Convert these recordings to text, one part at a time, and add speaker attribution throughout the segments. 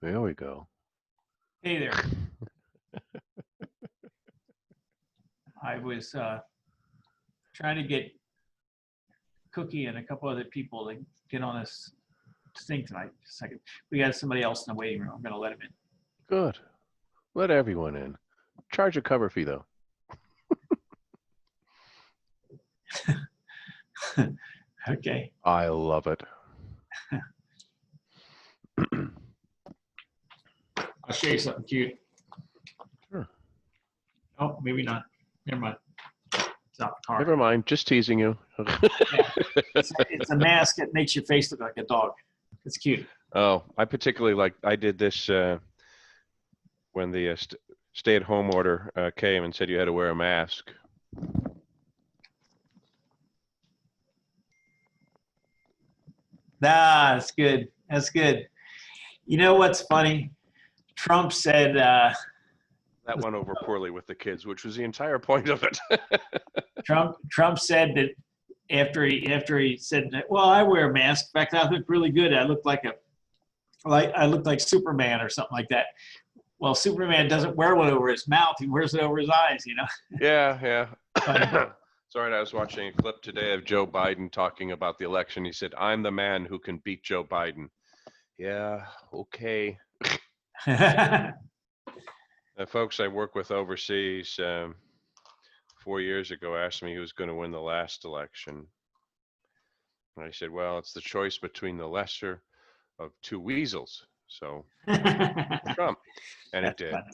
Speaker 1: There we go.
Speaker 2: Hey there. I was trying to get Cookie and a couple other people to get on this thing tonight. Just a second. We got somebody else in the waiting room. I'm going to let him in.
Speaker 1: Good. Let everyone in. Charge a cover fee, though.
Speaker 2: Okay.
Speaker 1: I love it.
Speaker 2: I'll show you something cute.
Speaker 1: Sure.
Speaker 2: Oh, maybe not. Never mind. It's not the car.
Speaker 1: Never mind. Just teasing you.
Speaker 2: Yeah. It's a mask that makes your face look like a dog. It's cute.
Speaker 1: Oh, I particularly like. I did this when the stay-at-home order came and said you had to wear a mask.
Speaker 2: That's good. That's good. You know what's funny? Trump said
Speaker 1: That went over poorly with the kids, which was the entire point of it.
Speaker 2: Trump said that after he said that, well, I wear a mask. In fact, I look really good. I look like Superman or something like that. Well, Superman doesn't wear one over his mouth. He wears it over his eyes, you know?
Speaker 1: Yeah. Sorry, I was watching a clip today of Joe Biden talking about the election. He said, "I'm the man who can beat Joe Biden." Yeah, okay. Folks I work with overseas 4 years ago asked me who was going to win the last election. And I said, well, it's the choice between the lesser of two weasels. So Trump. And it did.
Speaker 2: Funny.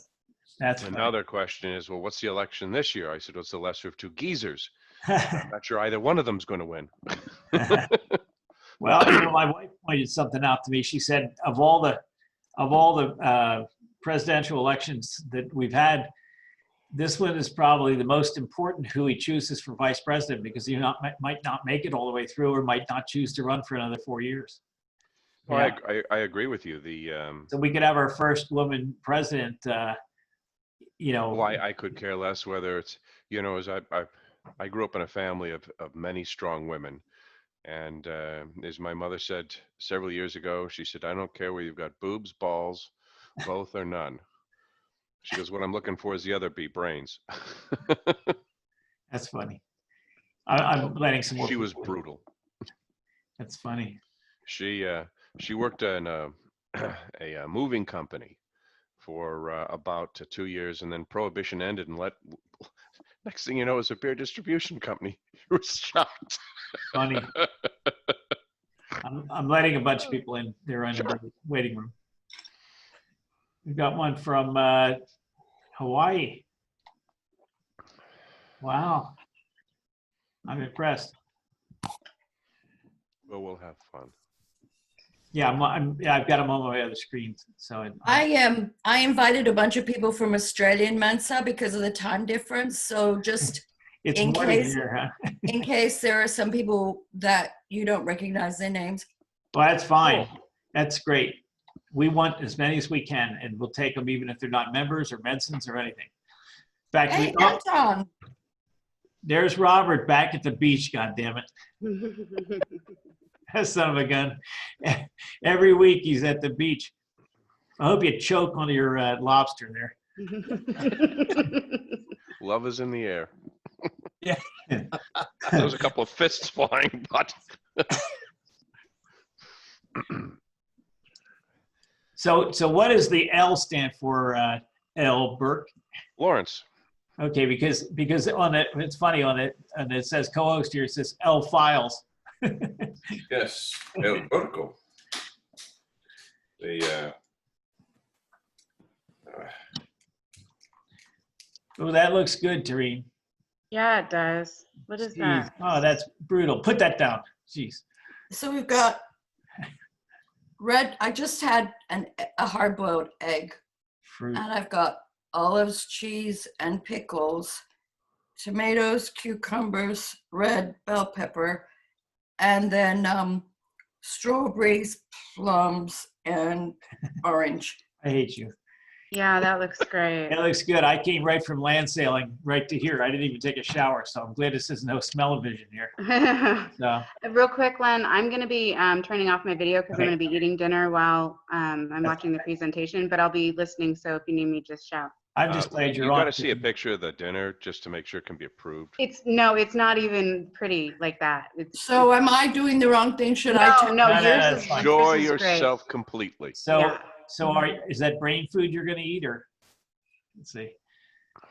Speaker 2: That's
Speaker 1: and
Speaker 2: funny.
Speaker 1: now their question is, well, what's the election this year? I said, well, it's the lesser of two geezers. I'm not sure either one of them's going to win.
Speaker 2: Well, you know, my wife pointed something out to me. She said, of all the presidential elections that we've had, this one is probably the most important who he chooses for vice president, because he might not make it all the way through, or might not choose to run for another 4 years.
Speaker 1: Well, yeah. I agree with you.
Speaker 2: So we could have our first woman president. You know,
Speaker 1: well, I could care less whether it's, you know, as I grew up in a family of many strong women. And as my mother said several years ago, she said, I don't care whether you've got boobs, balls, both or none. She goes, what I'm looking for is the other B, brains.
Speaker 2: That's funny. I'm letting some more.
Speaker 1: She was brutal.
Speaker 2: That's funny.
Speaker 1: She worked in a moving company for about 2 years, and then Prohibition ended, and next thing you know, it was a beer distribution company. She was shocked.
Speaker 2: Funny. I'm letting a bunch of people in. They're in the waiting room. We've got one from Hawaii. Wow. I'm impressed.
Speaker 1: Well, we'll have fun.
Speaker 2: Yeah, I've got them on my other screens. So
Speaker 3: I invited a bunch of people from Australian Mensa because of the time difference. So just
Speaker 2: it's
Speaker 3: in case,
Speaker 2: here, huh?
Speaker 3: in case there are some people that you don't recognize their names.
Speaker 2: Well, that's fine. That's great. We want as many as we can, and we'll take them even if they're not members or medicines or anything. In fact,
Speaker 3: Hey, Anton.
Speaker 2: There's Robert back at the beach. God damn it! That son of a gun. Every week he's at the beach. I hope you choke on your lobster there.
Speaker 1: Love is in the air.
Speaker 2: Yeah.
Speaker 1: There was a couple of fists flying, but.
Speaker 2: So what does the L stand for, L.Burke?
Speaker 1: Lawrence.
Speaker 2: Okay, because on it, it's funny on it, and it says co-host here, it says L Files.
Speaker 4: Yes, L.Burke.
Speaker 2: Oh, that looks good, Tareen.
Speaker 5: Yeah, it does. What is that?
Speaker 2: Oh, that's brutal. Put that down. Jeez.
Speaker 3: So we've got red. I just had a hard-boiled egg.
Speaker 2: Fruit.
Speaker 3: And I've got olives, cheese, and pickles, tomatoes, cucumbers, red bell pepper, and then strawberries, plums, and orange.
Speaker 2: I hate you.
Speaker 5: Yeah, that looks great.
Speaker 2: It looks good. I came right from land sailing right to here. I didn't even take a shower, so I'm glad this is no smell-o-vision here. So,
Speaker 5: Real quick, Len, I'm going to be turning off my video because I'm
Speaker 2: Okay.
Speaker 5: going to be eating dinner while I'm watching the presentation, but I'll be listening, so if you need me, just shout.
Speaker 2: I'm just glad you're
Speaker 1: You
Speaker 2: on.
Speaker 1: got to see a picture of the dinner just to make sure it can be approved.
Speaker 5: It's not even pretty like that.
Speaker 3: So am I doing the wrong thing? Should I?
Speaker 5: No,
Speaker 2: No,
Speaker 5: yours
Speaker 2: that's
Speaker 5: is
Speaker 2: fine.
Speaker 1: Enjoy
Speaker 5: yours is great.
Speaker 1: yourself completely.
Speaker 2: So,
Speaker 5: Yeah.
Speaker 2: is that brain food you're going to eat, or let's see?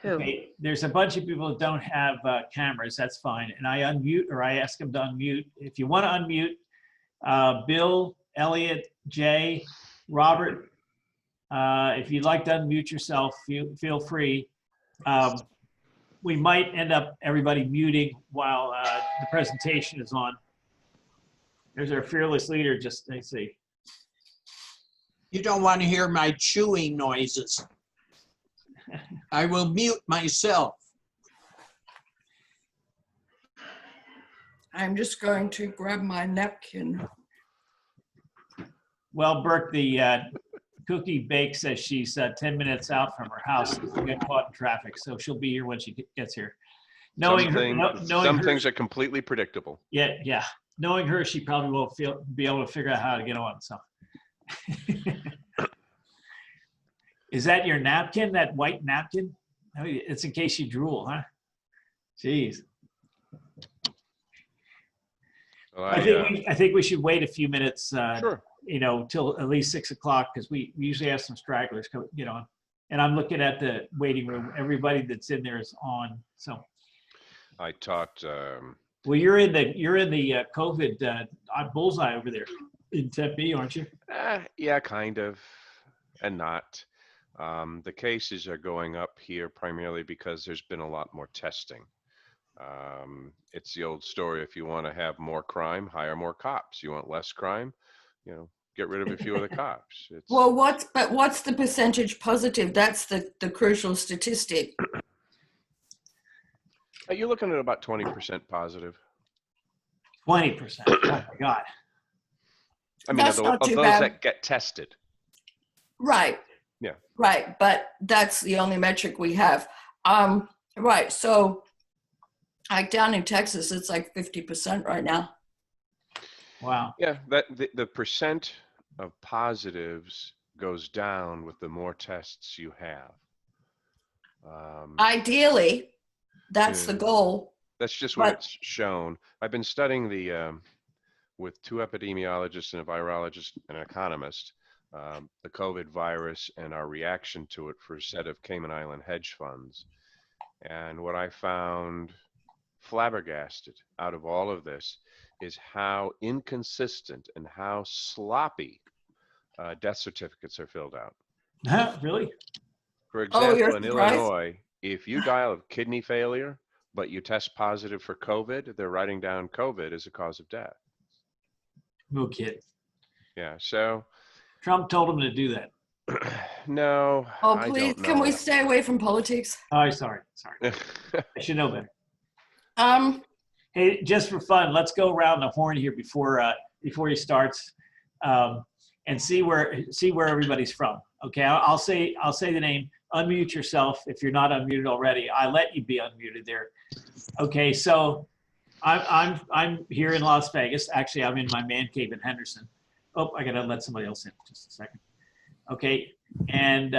Speaker 5: Who?
Speaker 2: Okay, there's a bunch of people that don't have cameras. That's fine, and I unmute or I ask them to unmute. If you want to unmute, Bill, Elliot, Jay, Robert, if you'd like to unmute yourself, feel free. We might end up everybody muting while the presentation is on. There's our fearless leader. Just let's see.
Speaker 6: You don't want to hear my chewing noises. I will mute myself.
Speaker 3: I'm just going to grab my napkin.
Speaker 2: Well, Burke, the Cookie Bake says she's 10 minutes out from her house. She got caught in traffic, so she'll be here when she gets here. Knowing
Speaker 1: Some
Speaker 2: her,
Speaker 1: things are completely predictable.
Speaker 2: yeah. Knowing her, she probably won't be able to figure out how to get on. So, is that your napkin? That white napkin? Oh, it's in case you drool, huh? Jeez.
Speaker 1: Well,
Speaker 2: I think we should wait a few minutes.
Speaker 1: Sure.
Speaker 2: Till at least 6 o'clock, because we usually have some stragglers get on. And I'm looking at the waiting room. Everybody that's in there is on. So.
Speaker 1: I talked.
Speaker 2: Well, you're in the COVID bullseye over there in Tempe, aren't you?
Speaker 1: Yeah, kind of, and not. The cases are going up here primarily because there's been a lot more testing. It's the old story. If you want to have more crime, hire more cops. You want less crime, get rid of a few of the cops.
Speaker 3: Well, what's the percentage positive? That's the crucial statistic.
Speaker 1: You're looking at about 20% positive.
Speaker 2: 20%. Oh my God.
Speaker 1: I mean,
Speaker 3: That's
Speaker 1: of
Speaker 3: not too
Speaker 1: those
Speaker 3: bad.
Speaker 1: that get tested.
Speaker 3: Right.
Speaker 1: Yeah.
Speaker 3: Right, but that's the only metric we have. Right, so like down in Texas, it's like 50% right now.
Speaker 2: Wow.
Speaker 1: Yeah, the percent of positives goes down with the more tests you have.
Speaker 3: Ideally, that's the
Speaker 1: Yeah.
Speaker 3: goal.
Speaker 1: That's just what
Speaker 3: But-
Speaker 1: it's shown. I've been studying with two epidemiologists and a virologist and an economist, the COVID virus and our reaction to it for a set of Cayman Island hedge funds. And what I found flabbergasted out of all of this is how inconsistent and how sloppy death certificates are filled out.
Speaker 2: Huh? Really?
Speaker 1: For
Speaker 3: Oh, you're
Speaker 1: example, in
Speaker 3: surprised?
Speaker 1: Illinois, if you die of kidney failure, but you test positive for COVID, they're writing down COVID as a cause of death.
Speaker 2: No kid.
Speaker 1: Yeah, so
Speaker 2: Trump told him to do that.
Speaker 1: no,
Speaker 3: Oh,
Speaker 1: I
Speaker 3: please,
Speaker 1: don't
Speaker 3: can
Speaker 1: know.
Speaker 3: we stay away from politics?
Speaker 2: Oh, sorry. I should know better. Hey, just for fun, let's go around the horn here before he starts, and see where everybody's from. Okay, I'll say the name. Unmute yourself if you're not unmuted already. I let you be unmuted there. Okay, so I'm here in Las Vegas. Actually, I'm in my man cave in Henderson. Oh, I gotta let somebody else in just a second. Okay, and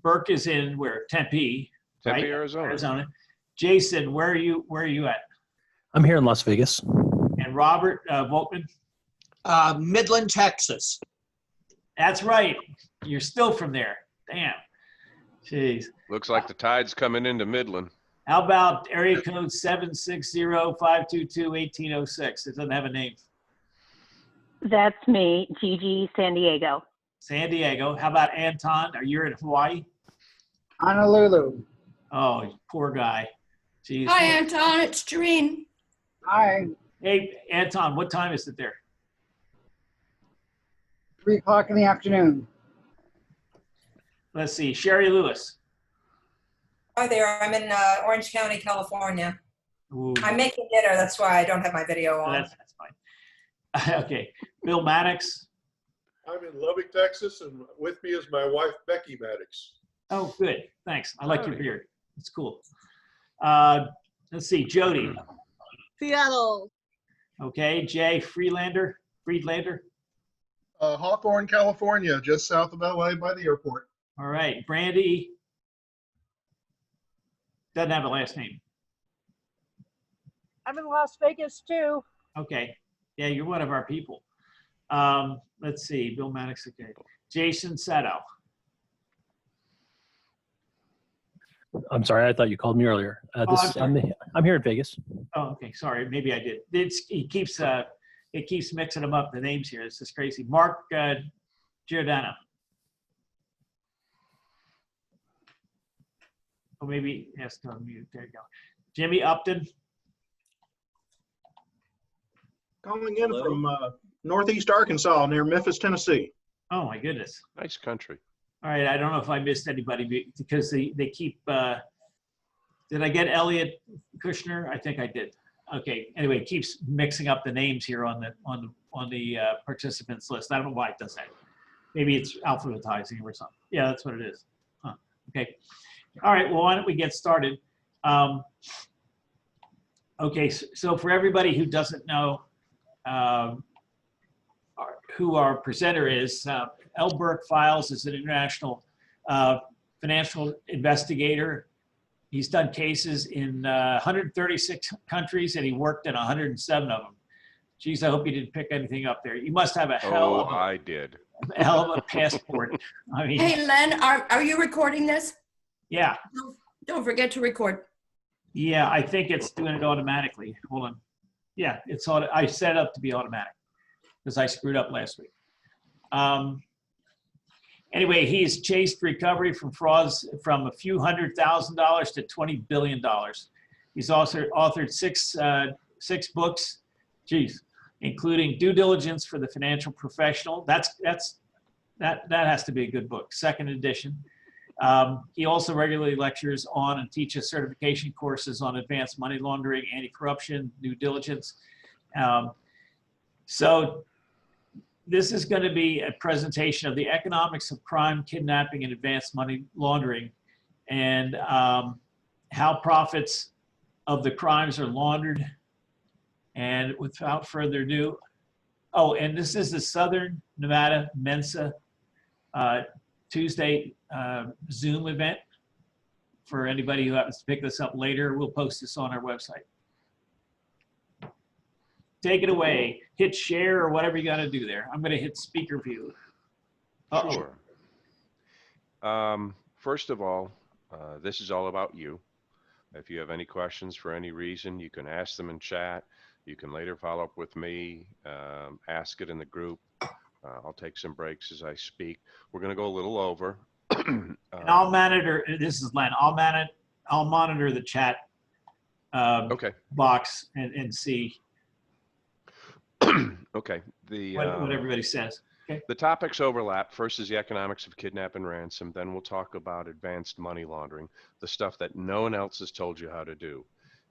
Speaker 2: Burke is in where? Tempe,
Speaker 1: Tempe,
Speaker 2: right?
Speaker 1: Arizona.
Speaker 2: Jason, where are you at?
Speaker 7: I'm here in Las Vegas.
Speaker 2: And Robert Volkman?
Speaker 6: Midland, Texas.
Speaker 2: That's right. You're still from there. Damn. Jeez.
Speaker 1: Looks like the tide's coming into Midland.
Speaker 2: How about area code 760-522-1806? It doesn't have a name.
Speaker 8: That's me, Gigi, San Diego.
Speaker 2: San Diego. How about Anton? Are you in Hawaii?
Speaker 9: Honolulu.
Speaker 2: Oh, poor guy. Jeez.
Speaker 3: Hi, Anton, it's Jareen.
Speaker 9: Hi.
Speaker 2: Hey, Anton, what time is it there?
Speaker 9: 3 o'clock in the afternoon.
Speaker 2: Let's see. Sherry Lewis.
Speaker 10: Hi there, I'm in Orange County, California.
Speaker 2: Ooh,
Speaker 10: I'm making dinner, that's why I don't have my video on.
Speaker 2: that's fine. Okay. Bill Maddox.
Speaker 11: I'm in Lubbock, Texas, and with me is my wife, Becky Maddox.
Speaker 2: Oh, good. Thanks. I like your
Speaker 1: Howdy.
Speaker 2: beard. It's cool. Let's see, Jody.
Speaker 11: Seattle.
Speaker 2: Okay, Jay, Friedlander.
Speaker 12: Hawthorne, California, just south of LA by the airport.
Speaker 2: All right, Brandy. Doesn't have a last name.
Speaker 11: I'm in Las Vegas too.
Speaker 2: Okay. Yeah, you're one of our people. Let's see, Bill Maddox. Okay. Jason Sato.
Speaker 7: I'm sorry, I thought you called me earlier. I'm here in Vegas.
Speaker 2: Oh, okay. Sorry, maybe I did. It keeps mixing them up. The names here. This is crazy. Mark Giordano. Oh, maybe yes. To unmute. There you go. Jimmy Upton.
Speaker 12: Calling in from northeast Arkansas near Memphis, Tennessee.
Speaker 2: Oh my goodness.
Speaker 1: Nice country.
Speaker 2: All right. I don't know if I missed anybody because they keep. Did I get Elliot Kushner? I think I did. Okay. Anyway, it keeps mixing up the names here on the participants list. I don't know why it does that. Maybe it's alphabetizing or something. Yeah, that's what it is. Huh. Okay. All right. Well, why don't we get started? Okay. So for everybody who doesn't know who our presenter is, L.Burke Files is an international financial investigator. He's done cases in 136 countries, and he worked in 107 of them. Geez, I hope you didn't pick anything up there. You must have a hell of
Speaker 1: I did.
Speaker 2: a hell of a passport. I mean,
Speaker 3: Hey, Len, are you recording this?
Speaker 2: yeah,
Speaker 3: Don't forget to record.
Speaker 2: yeah. I think it's doing it automatically. Hold on. Yeah, it's auto. I set it up to be automatic because I screwed up last week. Anyway, he's chased recovery from frauds from a few $100,000 to $20 billion. He's also authored six books, geez, including Due Diligence for the Financial Professional. That has to be a good book, second edition. He also regularly lectures on and teaches certification courses on advanced money laundering, anti-corruption, due diligence. So this is going to be a presentation of the economics of crime, kidnapping, and advanced money laundering, and how profits of the crimes are laundered. And without further ado, oh, and this is the Southern Nevada Mensa Tuesday Zoom event. For anybody who happens to pick this up later, we'll post this on our website. Take it away. Hit share or whatever you got to do there. I'm going to hit speaker view.
Speaker 1: Sure. First of all, this is all about you. If you have any questions for any reason, you can ask them in chat. You can later follow up with me, ask it in the group. I'll take some breaks as I speak. We're going to go a little over.
Speaker 2: And I'll monitor. This is Len. I'll monitor the chat
Speaker 1: Okay.
Speaker 2: box and see
Speaker 1: Okay.
Speaker 2: what everybody says. Okay.
Speaker 1: The topics overlap. First is the economics of kidnap and ransom. Then we'll talk about advanced money laundering, the stuff that no one else has told you how to do.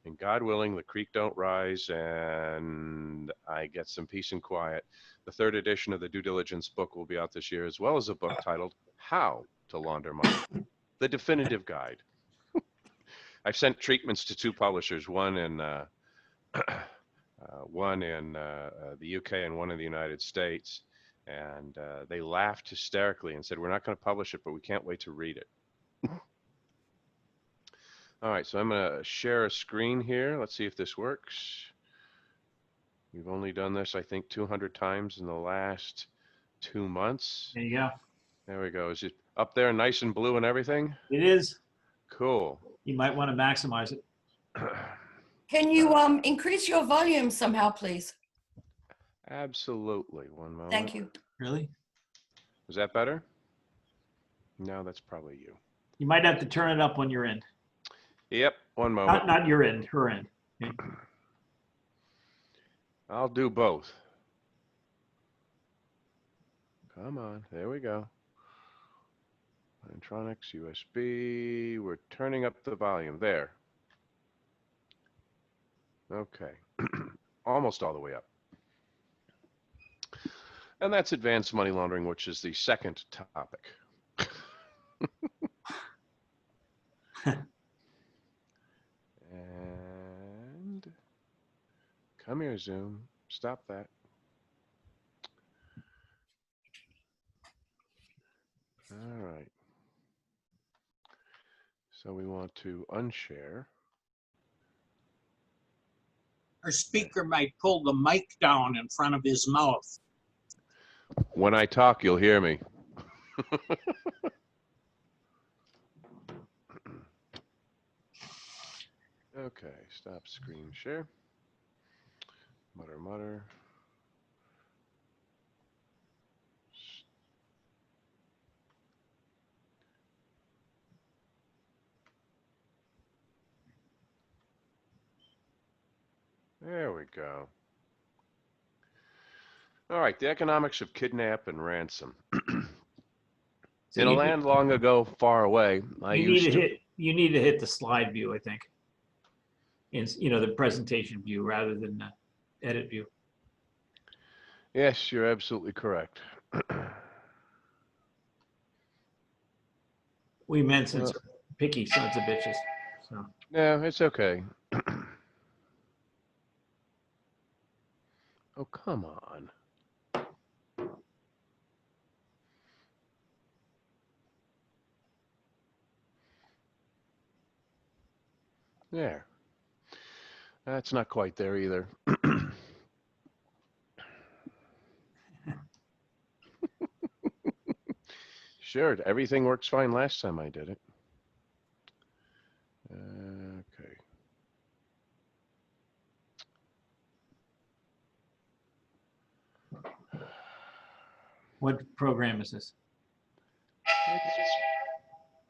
Speaker 1: And God willing, the creek don't rise and I get some peace and quiet. The third edition of the Due Diligence book will be out this year, as well as a book titled How to Launder Money, the definitive guide. I've sent treatments to two publishers, one in the UK and one in the United States. And they laughed hysterically and said, we're not going to publish it, but we can't wait to read it. All right, so I'm going to share a screen here. Let's see if this works. We've only done this, I think, 200 times in the last 2 months.
Speaker 2: There you go.
Speaker 1: There we go. Is it up there nice and blue and everything?
Speaker 2: It is.
Speaker 1: Cool.
Speaker 2: You might want to maximize it.
Speaker 3: Can you increase your volume somehow, please?
Speaker 1: Absolutely. One moment.
Speaker 3: Thank you.
Speaker 2: Really?
Speaker 1: Is that better? No, that's probably you.
Speaker 2: You might have to turn it up on your end.
Speaker 1: Yep. One moment.
Speaker 2: Not your end, her end. Okay.
Speaker 1: I'll do both. Come on. There we go. Electronics, USB. We're turning up the volume. There. Okay. Almost all the way up. And that's advanced money laundering, which is the second topic. Come here, Zoom. Stop that. All right. So we want to unshare.
Speaker 6: Our speaker might pull the mic down in front of his mouth.
Speaker 1: When I talk, you'll hear me. Okay, stop screen share. Mutter, mutter. There we go. All right, the economics of kidnap and ransom.
Speaker 2: So
Speaker 1: In a
Speaker 2: you
Speaker 1: land long ago, far away, I used to.
Speaker 2: You need to hit the slide view, I think. In the presentation view rather than the edit view.
Speaker 1: Yes, you're absolutely correct.
Speaker 2: We meant since picky sons of bitches. So
Speaker 1: No, it's okay. Oh, come on. There. That's not quite there either. Sure, everything works fine last time I did it. Okay.
Speaker 2: what program is this?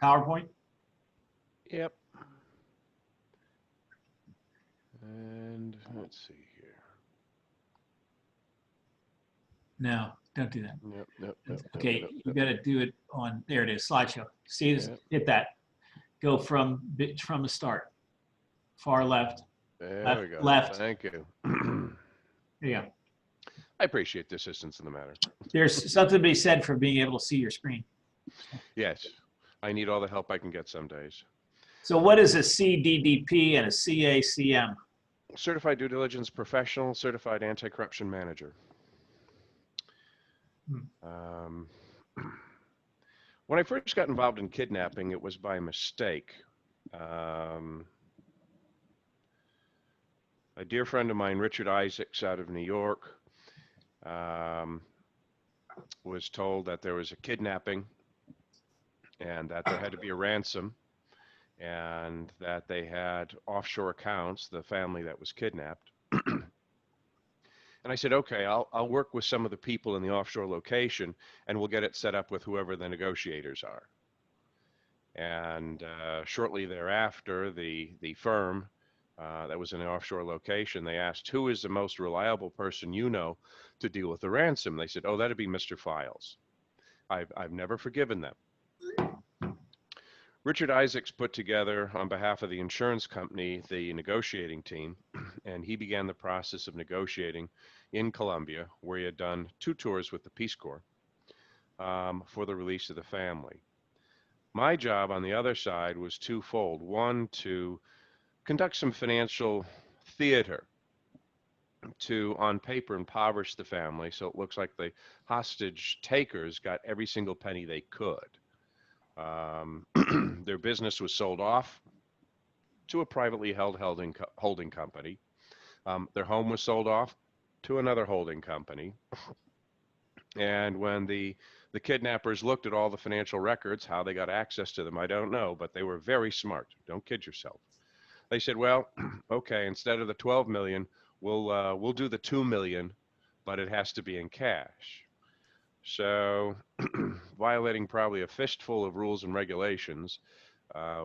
Speaker 2: PowerPoint?
Speaker 1: Yep. And let's see here.
Speaker 2: No, don't do that.
Speaker 1: Nope.
Speaker 2: Okay, you got to do it on, there it is, slideshow. See, hit that. Go from the start. Far left.
Speaker 1: There we go.
Speaker 2: Left.
Speaker 1: Thank you.
Speaker 2: There you go.
Speaker 1: I appreciate the assistance in the matter.
Speaker 2: There's something to be said for being able to see your screen.
Speaker 1: Yes, I need all the help I can get some days.
Speaker 2: So what is a CDDP and a CACM?
Speaker 1: Certified Due Diligence Professional, Certified Anti-Corruption Manager. When I first got involved in kidnapping, it was by mistake. A dear friend of mine, Richard Isaacs, out of New York, was told that there was a kidnapping and that there had to be a ransom and that they had offshore accounts, the family that was kidnapped. And I said, okay, I'll work with some of the people in the offshore location and we'll get it set up with whoever the negotiators are. And shortly thereafter, the firm that was in the offshore location, they asked, who is the most reliable person you know to deal with the ransom? They said, oh, that'd be Mr. Files. I've never forgiven them. Richard Isaacs put together, on behalf of the insurance company, the negotiating team, and he began the process of negotiating in Colombia, where he had done 2 tours with the Peace Corps for the release of the family. My job on the other side was twofold. One, to conduct some financial theater to, on paper, impoverish the family so it looks like the hostage takers got every single penny they could. Their business was sold off to a privately held holding company. Their home was sold off to another holding company. And when the kidnappers looked at all the financial records, how they got access to them, I don't know, but they were very smart. Don't kid yourself. They said, well, okay, instead of the 12 million, we'll do the 2 million, but it has to be in cash. So, violating probably a fistful of rules and regulations,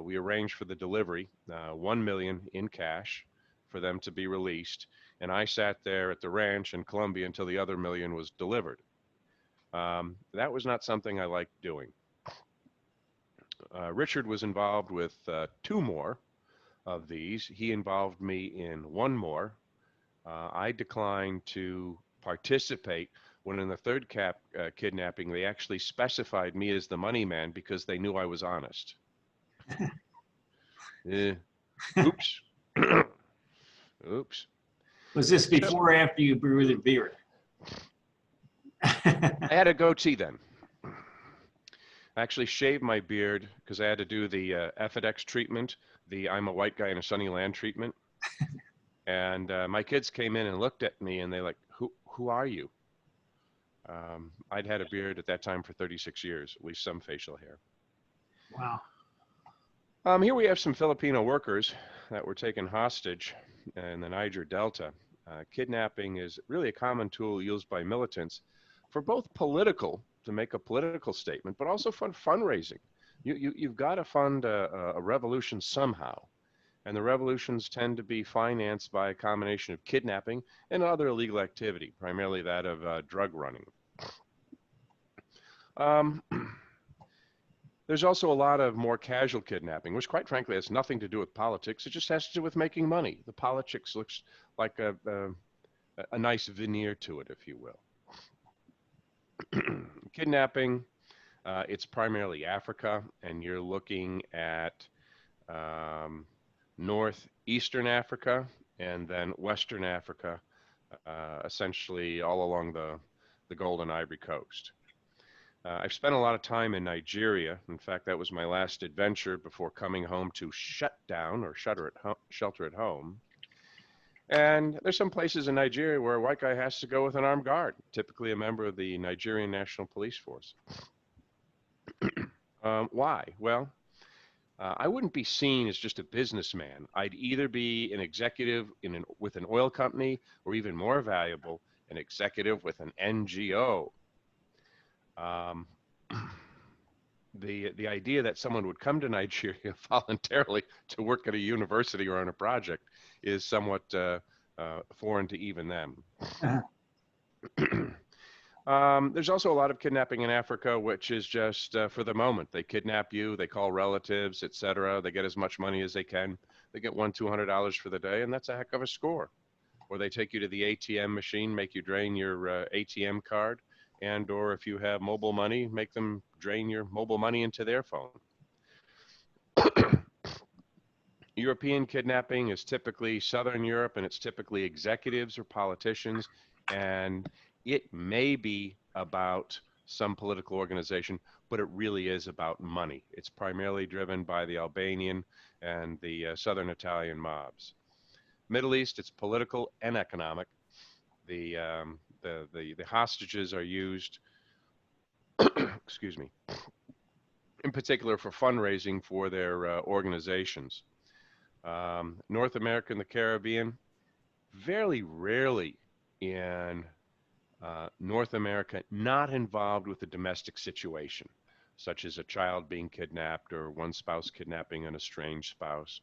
Speaker 1: we arranged for the delivery, 1 million in cash, for them to be released. And I sat there at the ranch in Colombia until the other million was delivered. That was not something I liked doing. Richard was involved with 2 more of these. He involved me in 1 more. I declined to participate when in the 3rd kidnapping, they actually specified me as the money man because they knew I was honest. Oops. Oops.
Speaker 2: Was this before or after you grew the beard?
Speaker 1: I had a goatee then. I actually shaved my beard because I had to do the FedEx treatment, the I'm a white guy in a sunny land treatment. And my kids came in and looked at me and they like, who are you? I'd had a beard at that time for 36 years, at least some facial hair.
Speaker 2: Wow.
Speaker 1: Here we have some Filipino workers that were taken hostage in the Niger Delta. Kidnapping is really a common tool used by militants for both political, to make a political statement, but also for fundraising. You've got to fund a revolution somehow. And the revolutions tend to be financed by a combination of kidnapping and other illegal activity, primarily that of drug running. There's also a lot of more casual kidnapping, which quite frankly has nothing to do with politics. It just has to do with making money. The politics looks like a nice veneer to it, if you will. Kidnapping, it's primarily Africa, and you're looking at northeastern Africa and then western Africa, essentially all along the Golden Ivory Coast. I've spent a lot of time in Nigeria. In fact, that was my last adventure before coming home to shut down or shelter at home. And there's some places in Nigeria where a white guy has to go with an armed guard, typically a member of the Nigerian National Police Force. Why? Well, I wouldn't be seen as just a businessman. I'd either be an executive with an oil company, or even more valuable, an executive with an NGO. The idea that someone would come to Nigeria voluntarily to work at a university or on a project is somewhat foreign to even them. There's also a lot of kidnapping in Africa, which is just for the moment. They kidnap you, they call relatives, etc. They get as much money as they can. They get $200 for the day, and that's a heck of a score. Or they take you to the ATM machine, make you drain your ATM card, and or if you have mobile money, make them drain your mobile money into their phone. European kidnapping is typically Southern Europe, and it's typically executives or politicians, and it may be about some political organization, but it really is about money. It's primarily driven by the Albanian and the Southern Italian mobs. Middle East, it's political and economic. The hostages are used, excuse me, in particular for fundraising for their organizations. North America and the Caribbean, very rarely in North America not involved with a domestic situation, such as a child being kidnapped or one spouse kidnapping an estranged spouse.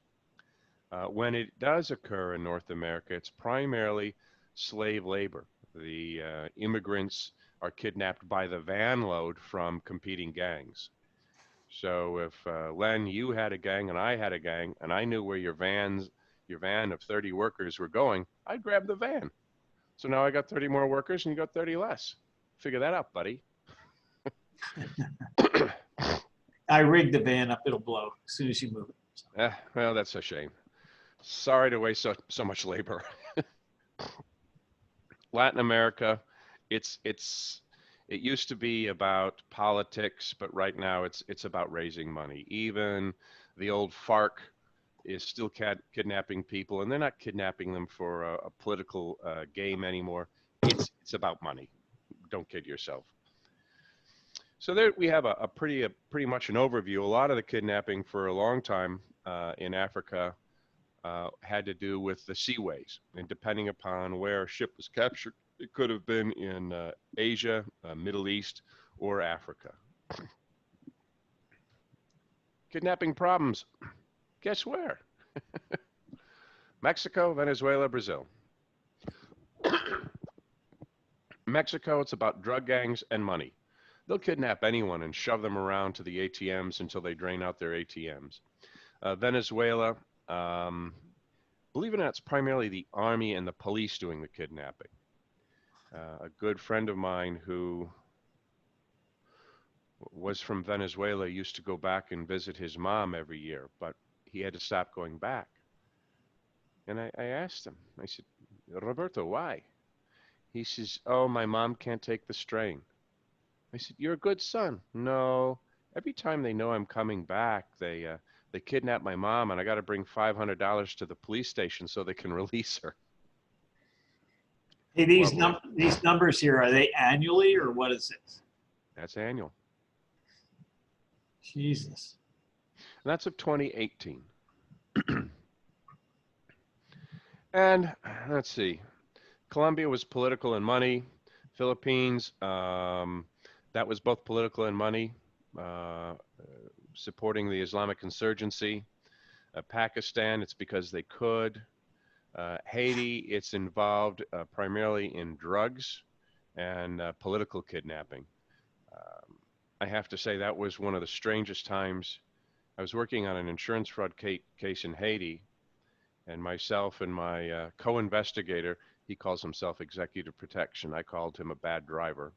Speaker 1: When it does occur in North America, it's primarily slave labor. The immigrants are kidnapped by the van load from competing gangs. So if Len, you had a gang and I had a gang, and I knew where your van of 30 workers were going, I'd grab the van. So now I got 30 more workers and you got 30 less. Figure that out, buddy.
Speaker 2: I rigged the van up, it'll blow as soon as you move it.
Speaker 1: Well, that's a shame. Sorry to waste so much labor. Latin America, it used to be about politics, but right now it's about raising money. Even the old FARC is still kidnapping people, and they're not kidnapping them for a political game anymore. It's about money. Don't kid yourself. So there we have a pretty much an overview. A lot of the kidnapping for a long time in Africa had to do with the seaways, and depending upon where a ship was captured, it could have been in Asia, Middle East, or Africa. Kidnapping problems. Guess where? Mexico, Venezuela, Brazil. Mexico, it's about drug gangs and money. They'll kidnap anyone and shove them around to the ATMs until they drain out their ATMs. Venezuela, believe it or not, it's primarily the army and the police doing the kidnapping. A good friend of mine who was from Venezuela used to go back and visit his mom every year, but he had to stop going back. And I asked him, I said, Roberto, why? He says, oh, my mom can't take the strain. I said, you're a good son. No, every time they know I'm coming back, they kidnap my mom, and I got to bring $500 to the police station so they can release her.
Speaker 2: Hey,
Speaker 1: Well,
Speaker 2: these numbers here, are they annually or what is this?
Speaker 1: that's annual.
Speaker 2: Jesus.
Speaker 1: And that's of 2018. And let's see. Colombia was political and money. Philippines, that was both political and money, supporting the Islamic insurgency. Pakistan, it's because they could. Haiti, it's involved primarily in drugs and political kidnapping. I have to say that was one of the strangest times. I was working on an insurance fraud case in Haiti, and myself and my co-investigator, he calls himself executive protection. I called him a bad driver.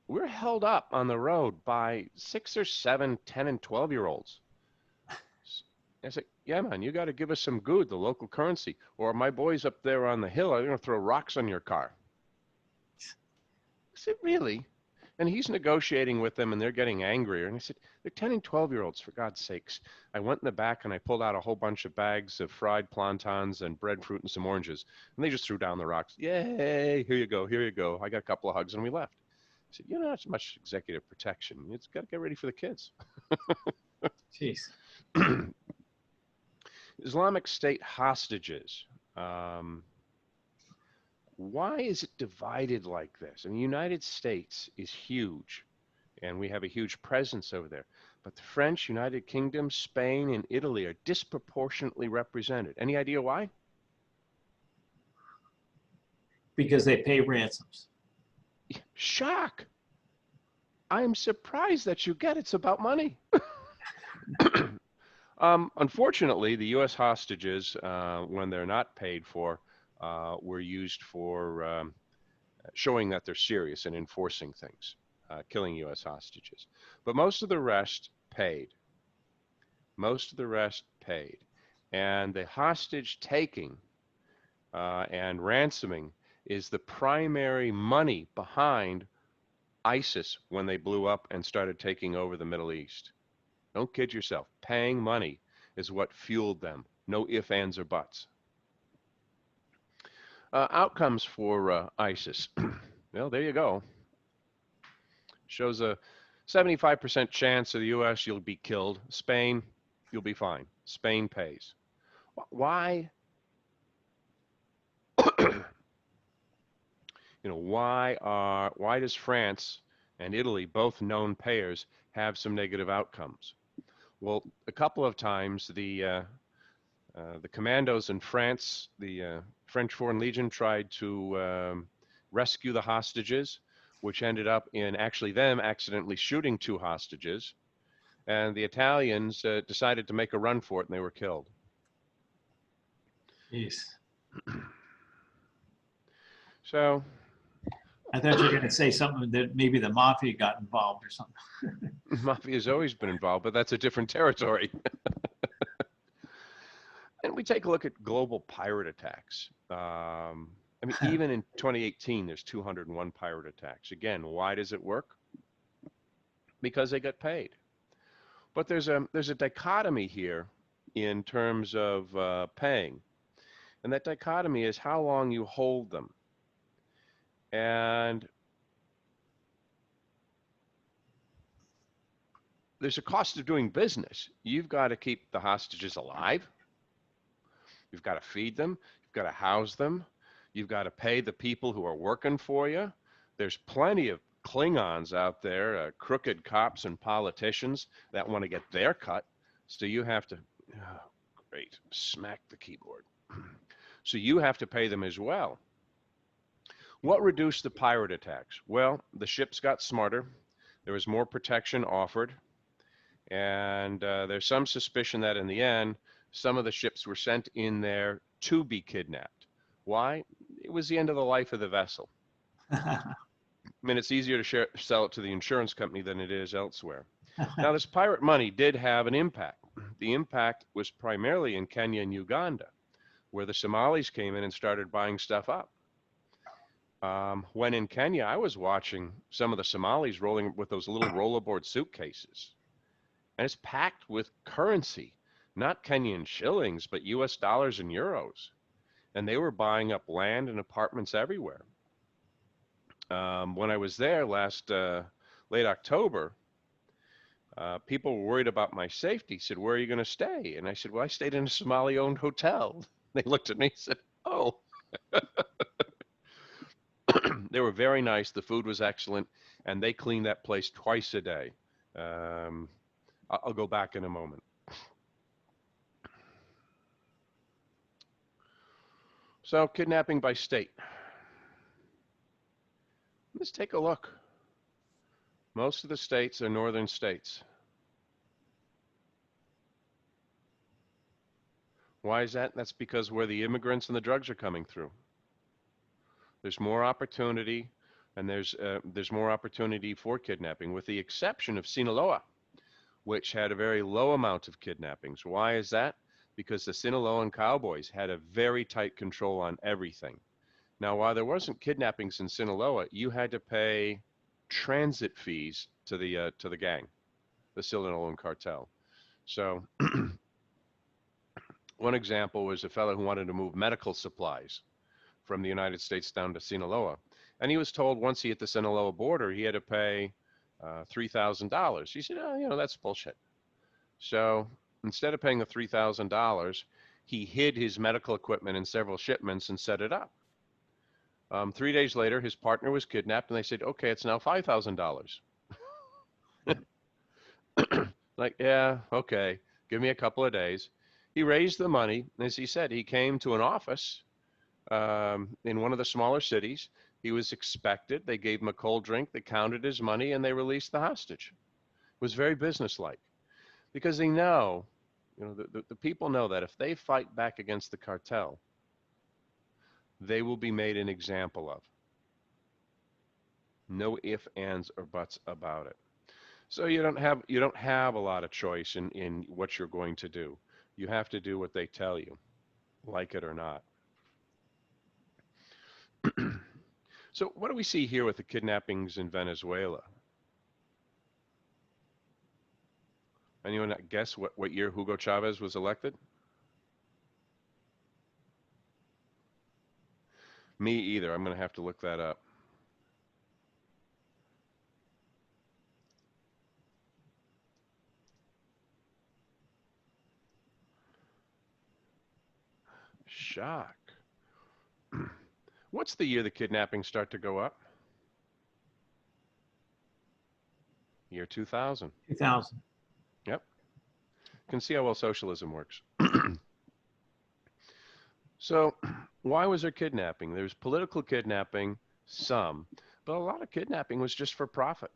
Speaker 1: We're held up on the road by 6 or 7, 10, and 12-year-olds. I said, yeah, man, you got to give us some good, the local currency, or my boys up there on the hill are going to throw rocks on your car. I said, really? And he's negotiating with them, and they're getting angrier. And I said, they're 10 and 12-year-olds, for God's sakes. I went in the back, and I pulled out a whole bunch of bags of fried plantains and breadfruit and some oranges. And they just threw down the rocks. Yay, here you go, here you go. I got a couple of hugs, and we left. I said, you know, not so much executive protection. It's got to get ready for the kids.
Speaker 2: Jeez.
Speaker 1: Islamic State hostages. Why is it divided like this? And the United States is huge, and we have a huge presence over there. But the French, United Kingdom, Spain, and Italy are disproportionately represented. Any idea why?
Speaker 2: Because they pay ransoms.
Speaker 1: Shock. I'm surprised that you get it's about money. Unfortunately, the U.S. hostages, when they're not paid for, were used for showing that they're serious and enforcing things, killing U.S. hostages. But most of the rest paid. Most of the rest paid. And the hostage taking and ransoming is the primary money behind ISIS when they blew up and started taking over the Middle East. Don't kid yourself. Paying money is what fueled them. No ifs, ands, or buts. Outcomes for ISIS. Well, there you go. Shows a 75% chance of the U.S. you'll be killed. Spain, you'll be fine. Spain pays. Why? Why does France and Italy, both known payers, have some negative outcomes? Well, a couple of times the commandos in France, the French Foreign Legion, tried to rescue the hostages, which ended up in actually them accidentally shooting 2 hostages. And the Italians decided to make a run for it, and they were killed.
Speaker 2: Jeez.
Speaker 1: So
Speaker 2: I thought you were going to say something that maybe the mafia got involved or something.
Speaker 1: Mafia's always been involved, but that's a different territory. And we take a look at global pirate attacks. I mean, even in 2018, there's 201 pirate attacks. Again, why does it work? Because they get paid. But there's a dichotomy here in terms of paying. And that dichotomy is how long you hold them. And there's a cost of doing business. You've got to keep the hostages alive. You've got to feed them. You've got to house them. You've got to pay the people who are working for you. There's plenty of Klingons out there, crooked cops and politicians that want to get their cut. So you have to, great, smack the keyboard. So you have to pay them as well. What reduced the pirate attacks? Well, the ships got smarter. There was more protection offered. And there's some suspicion that in the end, some of the ships were sent in there to be kidnapped. Why? It was the end of the life of the vessel. I mean, it's easier to sell it to the insurance company than it is elsewhere. Now, this pirate money did have an impact. The impact was primarily in Kenya and Uganda, where the Somalis came in and started buying stuff up. When in Kenya, I was watching some of the Somalis rolling with those little rollerboard suitcases, and it's packed with currency, not Kenyan shillings, but US dollars and euros. And they were buying up land and apartments everywhere. When I was there last late October, people were worried about my safety, said, "Where are you going to stay?" And I said, "Well, I stayed in a Somali-owned hotel." They looked at me and said, "Oh." They were very nice. The food was excellent, and they cleaned that place twice a day. I'll go back in a moment. So, kidnapping by state. Let's take a look. Most of the states are northern states. Why is that? That's because where the immigrants and the drugs are coming through. There's more opportunity, and there's more opportunity for kidnapping, with the exception of Sinaloa, which had a very low amount of kidnappings. Why is that? Because the Sinaloan cowboys had a very tight control on everything. Now, while there wasn't kidnappings in Sinaloa, you had to pay transit fees to the gang, the Sinaloan cartel. So one example was a fellow who wanted to move medical supplies from the United States down to Sinaloa. And he was told once he hit the Sinaloa border, he had to pay $3,000. He said, "Oh, you know, that's bullshit." So instead of paying the $3,000, he hid his medical equipment in several shipments and set it up. 3 days later, his partner was kidnapped, and they said, "Okay, it's now $5,000. Like, yeah, okay, give me a couple of days. He raised the money. As he said, he came to an office in one of the smaller cities. He was expected. They gave him a cold drink. They counted his money, and they released the hostage. It was very businesslike, because they know, you know, the people know that if they fight back against the cartel, they will be made an example of. No ifs, ands, or buts about it. So you don't have a lot of choice in what you're going to do. You have to do what they tell you, like it or not. So what do we see here with the kidnappings in Venezuela? Anyone guess what year Hugo Chavez was elected? Me either. I'm going to have to look that up. Shock. What's the year the kidnappings start to go up? Year 2000.
Speaker 2: 2000.
Speaker 1: Yep. You can see how well socialism works. So why was there kidnapping? There's political kidnapping, some, but a lot of kidnapping was just for profit.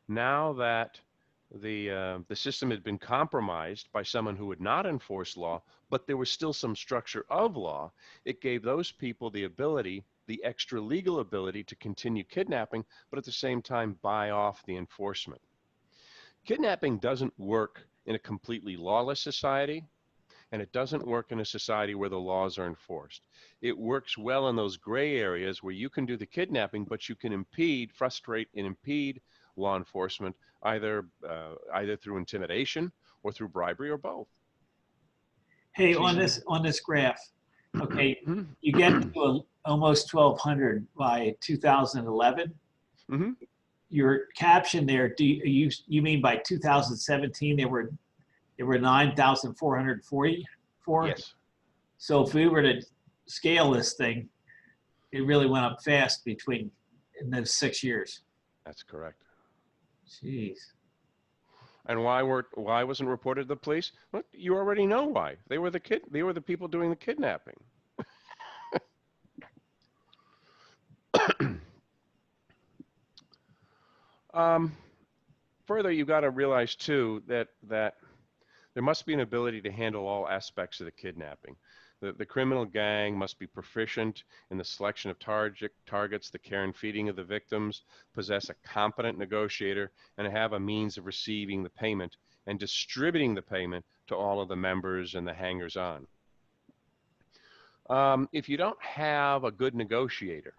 Speaker 1: Now that the system had been compromised by someone who would not enforce law, but there was still some structure of law, it gave those people the ability, the extra legal ability to continue kidnapping, but at the same time buy off the enforcement. Kidnapping doesn't work in a completely lawless society, and it doesn't work in a society where the laws are enforced. It works well in those gray areas where you can do the kidnapping, but you can impede, frustrate, and impede law enforcement either through intimidation or through bribery or both.
Speaker 2: Hey, on this graph, okay, you get to almost 1,200 by 2011.
Speaker 1: Mm-hmm.
Speaker 2: Your caption there, you mean by 2017 there were 9,444?
Speaker 1: Yes.
Speaker 2: So if we were to scale this thing, it really went up fast in those 6 years.
Speaker 1: That's correct.
Speaker 2: Jeez.
Speaker 1: And why wasn't reported to the police? Well, you already know why. They were the people doing the kidnapping. Further, you've got to realize too that there must be an ability to handle all aspects of the kidnapping. The criminal gang must be proficient in the selection of targets, the care and feeding of the victims, possess a competent negotiator, and have a means of receiving the payment and distributing the payment to all of the members and the hangers-on. If you don't have a good negotiator,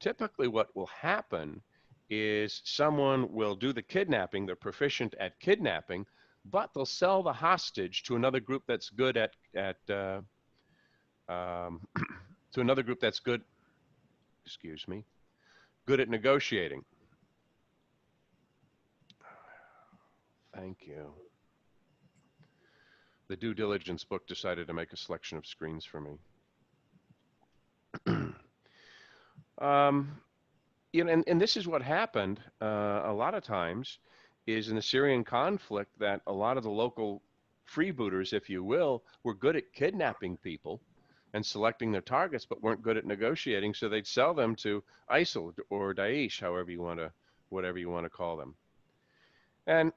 Speaker 1: typically what will happen is someone will do the kidnapping, they're proficient at kidnapping, but they'll sell the hostage to another group that's good to another group that's good, excuse me, good at negotiating. Thank you. The Due Diligence book decided to make a selection of screens for me. You know, and this is what happened a lot of times is in the Syrian conflict that a lot of the local freebooters, if you will, were good at kidnapping people and selecting their targets, but weren't good at negotiating. So they'd sell them to ISIL or Daesh, whatever you want to call them. And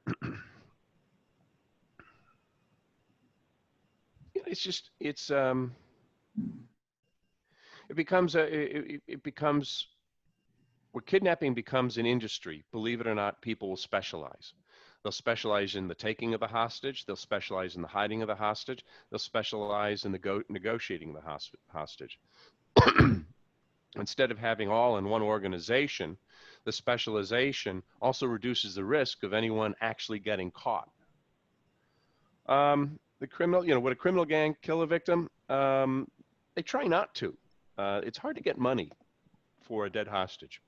Speaker 1: it's just, it becomes where kidnapping becomes an industry. Believe it or not, people will specialize. They'll specialize in the taking of the hostage. They'll specialize in the hiding of the hostage. They'll specialize in the negotiating the hostage. Instead of having all in one organization, the specialization also reduces the risk of anyone actually getting caught. The criminal, would a criminal gang kill a victim? They try not to. It's hard to get money for a dead hostage.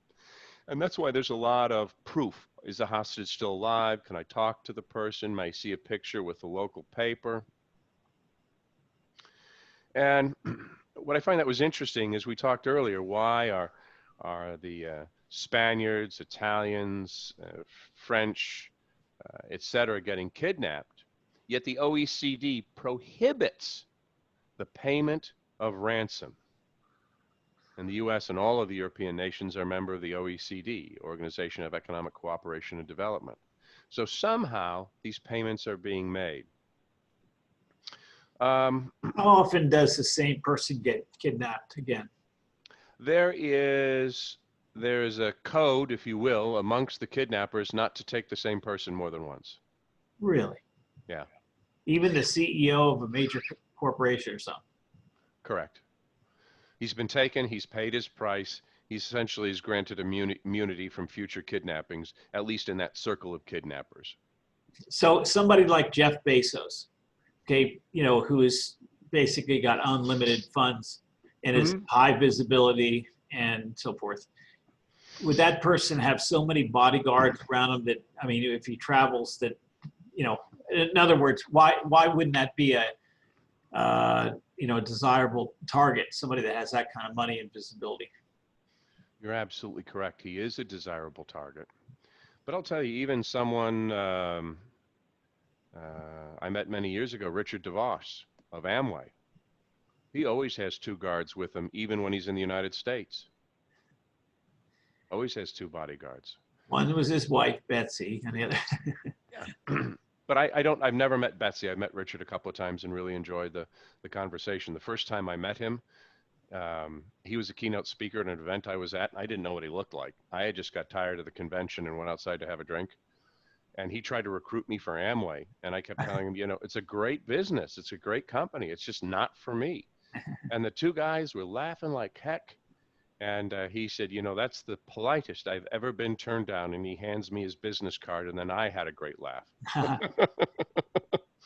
Speaker 1: And that's why there's a lot of proof. Is the hostage still alive? Can I talk to the person? May I see a picture with the local paper? And what I find that was interesting is we talked earlier, why are the Spaniards, Italians, French, et cetera, getting kidnapped? Yet the OECD prohibits the payment of ransom. And the U.S. and all of the European nations are a member of the OECD, Organization of Economic Cooperation and Development. So somehow these payments are being made.
Speaker 2: How often does the same person get kidnapped again?
Speaker 1: There is a code, if you will, amongst the kidnappers not to take the same person more than once.
Speaker 2: Really?
Speaker 1: Yeah.
Speaker 2: Even the CEO of a major corporation or something?
Speaker 1: Correct. He's been taken, he's paid his price, he essentially is granted immunity from future kidnappings, at least in that circle of kidnappers.
Speaker 2: So somebody like Jeff Bezos, okay, who has basically got unlimited funds and is high visibility and so forth, would that person have so many bodyguards around him that, I mean, if he travels that, in other words, why wouldn't that be a desirable target, somebody that has that kind of money and visibility?
Speaker 1: You're absolutely correct. He is a desirable target. But I'll tell you, even someone I met many years ago, Richard DeVos of Amway, he always has 2 guards with him, even when he's in the United States. Always has 2 bodyguards.
Speaker 2: One was his wife, Betsy, and the other.
Speaker 1: Yeah. But I've never met Betsy. I've met Richard a couple of times and really enjoyed the conversation. The first time I met him, he was a keynote speaker at an event I was at. And I didn't know what he looked like. I had just got tired of the convention and went outside to have a drink. And he tried to recruit me for Amway. And I kept telling him, it's a great business. It's a great company. It's just not for me. And the 2 guys were laughing like heck. And he said, that's the politest I've ever been turned down. And he hands me his business card. And then I had a great laugh.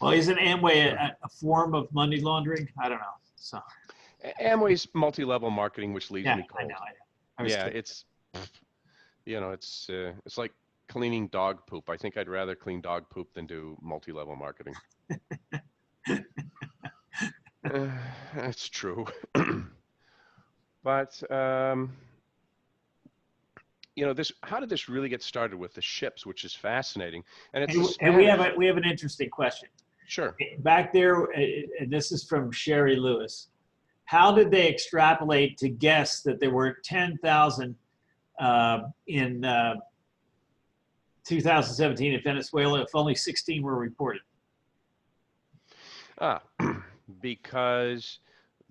Speaker 2: Well, isn't Amway a form of money laundering? I don't know. So
Speaker 1: Amway's multi-level marketing, which leaves me cold.
Speaker 2: I know.
Speaker 1: Yeah, it's like cleaning dog poop. I think I'd rather clean dog poop than do multi-level marketing. That's true. But how did this really get started with the ships, which is fascinating. And
Speaker 2: we have an interesting question.
Speaker 1: Sure.
Speaker 2: Back there, and this is from Sherry Lewis. How did they extrapolate to guess that there were 10,000 in 2017 in Venezuela if only 16 were reported?
Speaker 1: Because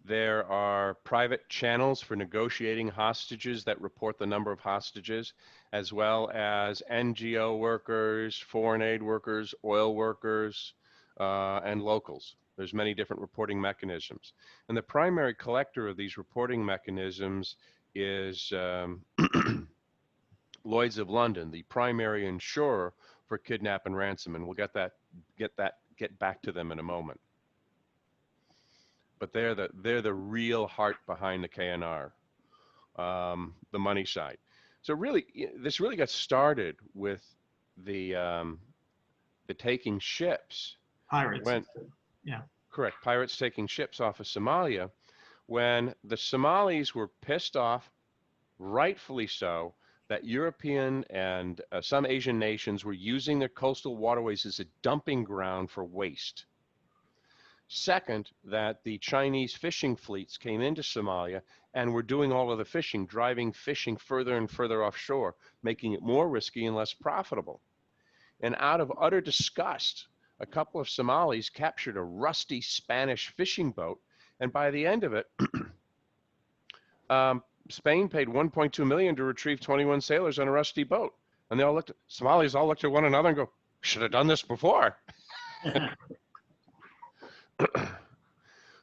Speaker 1: there are private channels for negotiating hostages that report the number of hostages, as well as NGO workers, foreign aid workers, oil workers, and locals. There's many different reporting mechanisms. And the primary collector of these reporting mechanisms is Lloyd's of London, the primary insurer for kidnap and ransom. And we'll get back to them in a moment. But they're the real heart behind the KNR, the money side. So really, this really got started with the taking ships.
Speaker 2: Pirates. Yeah.
Speaker 1: Correct. Pirates taking ships off of Somalia when the Somalis were pissed off, rightfully so, that European and some Asian nations were using their coastal waterways as a dumping ground for waste. Second, that the Chinese fishing fleets came into Somalia and were doing all of the fishing, driving fishing further and further offshore, making it more risky and less profitable. And out of utter disgust, a couple of Somalis captured a rusty Spanish fishing boat, and by the end of it, Spain paid $1.2 million to retrieve 21 sailors on a rusty boat. And Somalis all looked at one another and go, should have done this before.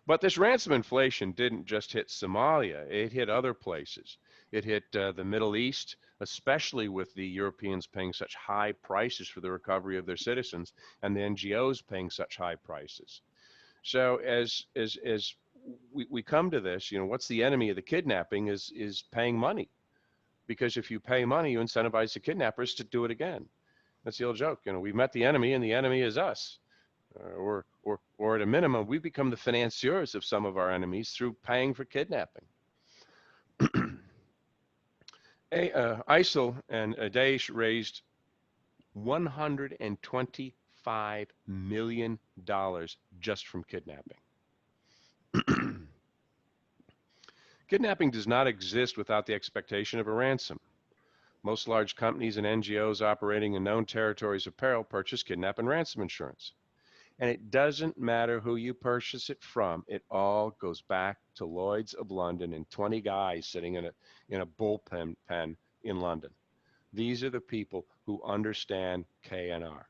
Speaker 1: But this ransom inflation didn't just hit Somalia, it hit other places. It hit the Middle East, especially with the Europeans paying such high prices for the recovery of their citizens and the NGOs paying such high prices. So as we come to this, what's the enemy of the kidnapping is paying money. Because if you pay money, you incentivize the kidnappers to do it again. That's the old joke. We've met the enemy and the enemy is us. Or at a minimum, we become the financiers of some of our enemies through paying for kidnapping. ISIL and Daesh raised $125 million just from kidnapping. Kidnapping does not exist without the expectation of a ransom. Most large companies and NGOs operating in known territories of peril purchase kidnap and ransom insurance. And it doesn't matter who you purchase it from. It all goes back to Lloyd's of London and 20 guys sitting in a bullpen pen in London. These are the people who understand KNR.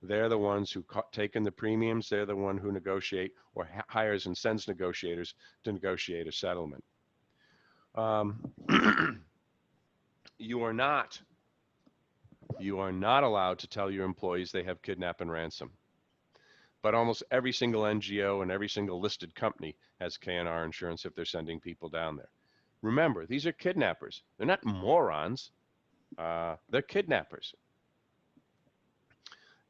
Speaker 1: They're the ones who take in the premiums. They're the one who negotiate or hires and sends negotiators to negotiate a settlement. You are not allowed to tell your employees they have kidnap and ransom. But almost every single NGO and every single listed company has KNR insurance if they're sending people down there. Remember, these are kidnappers. They're not morons. They're kidnappers.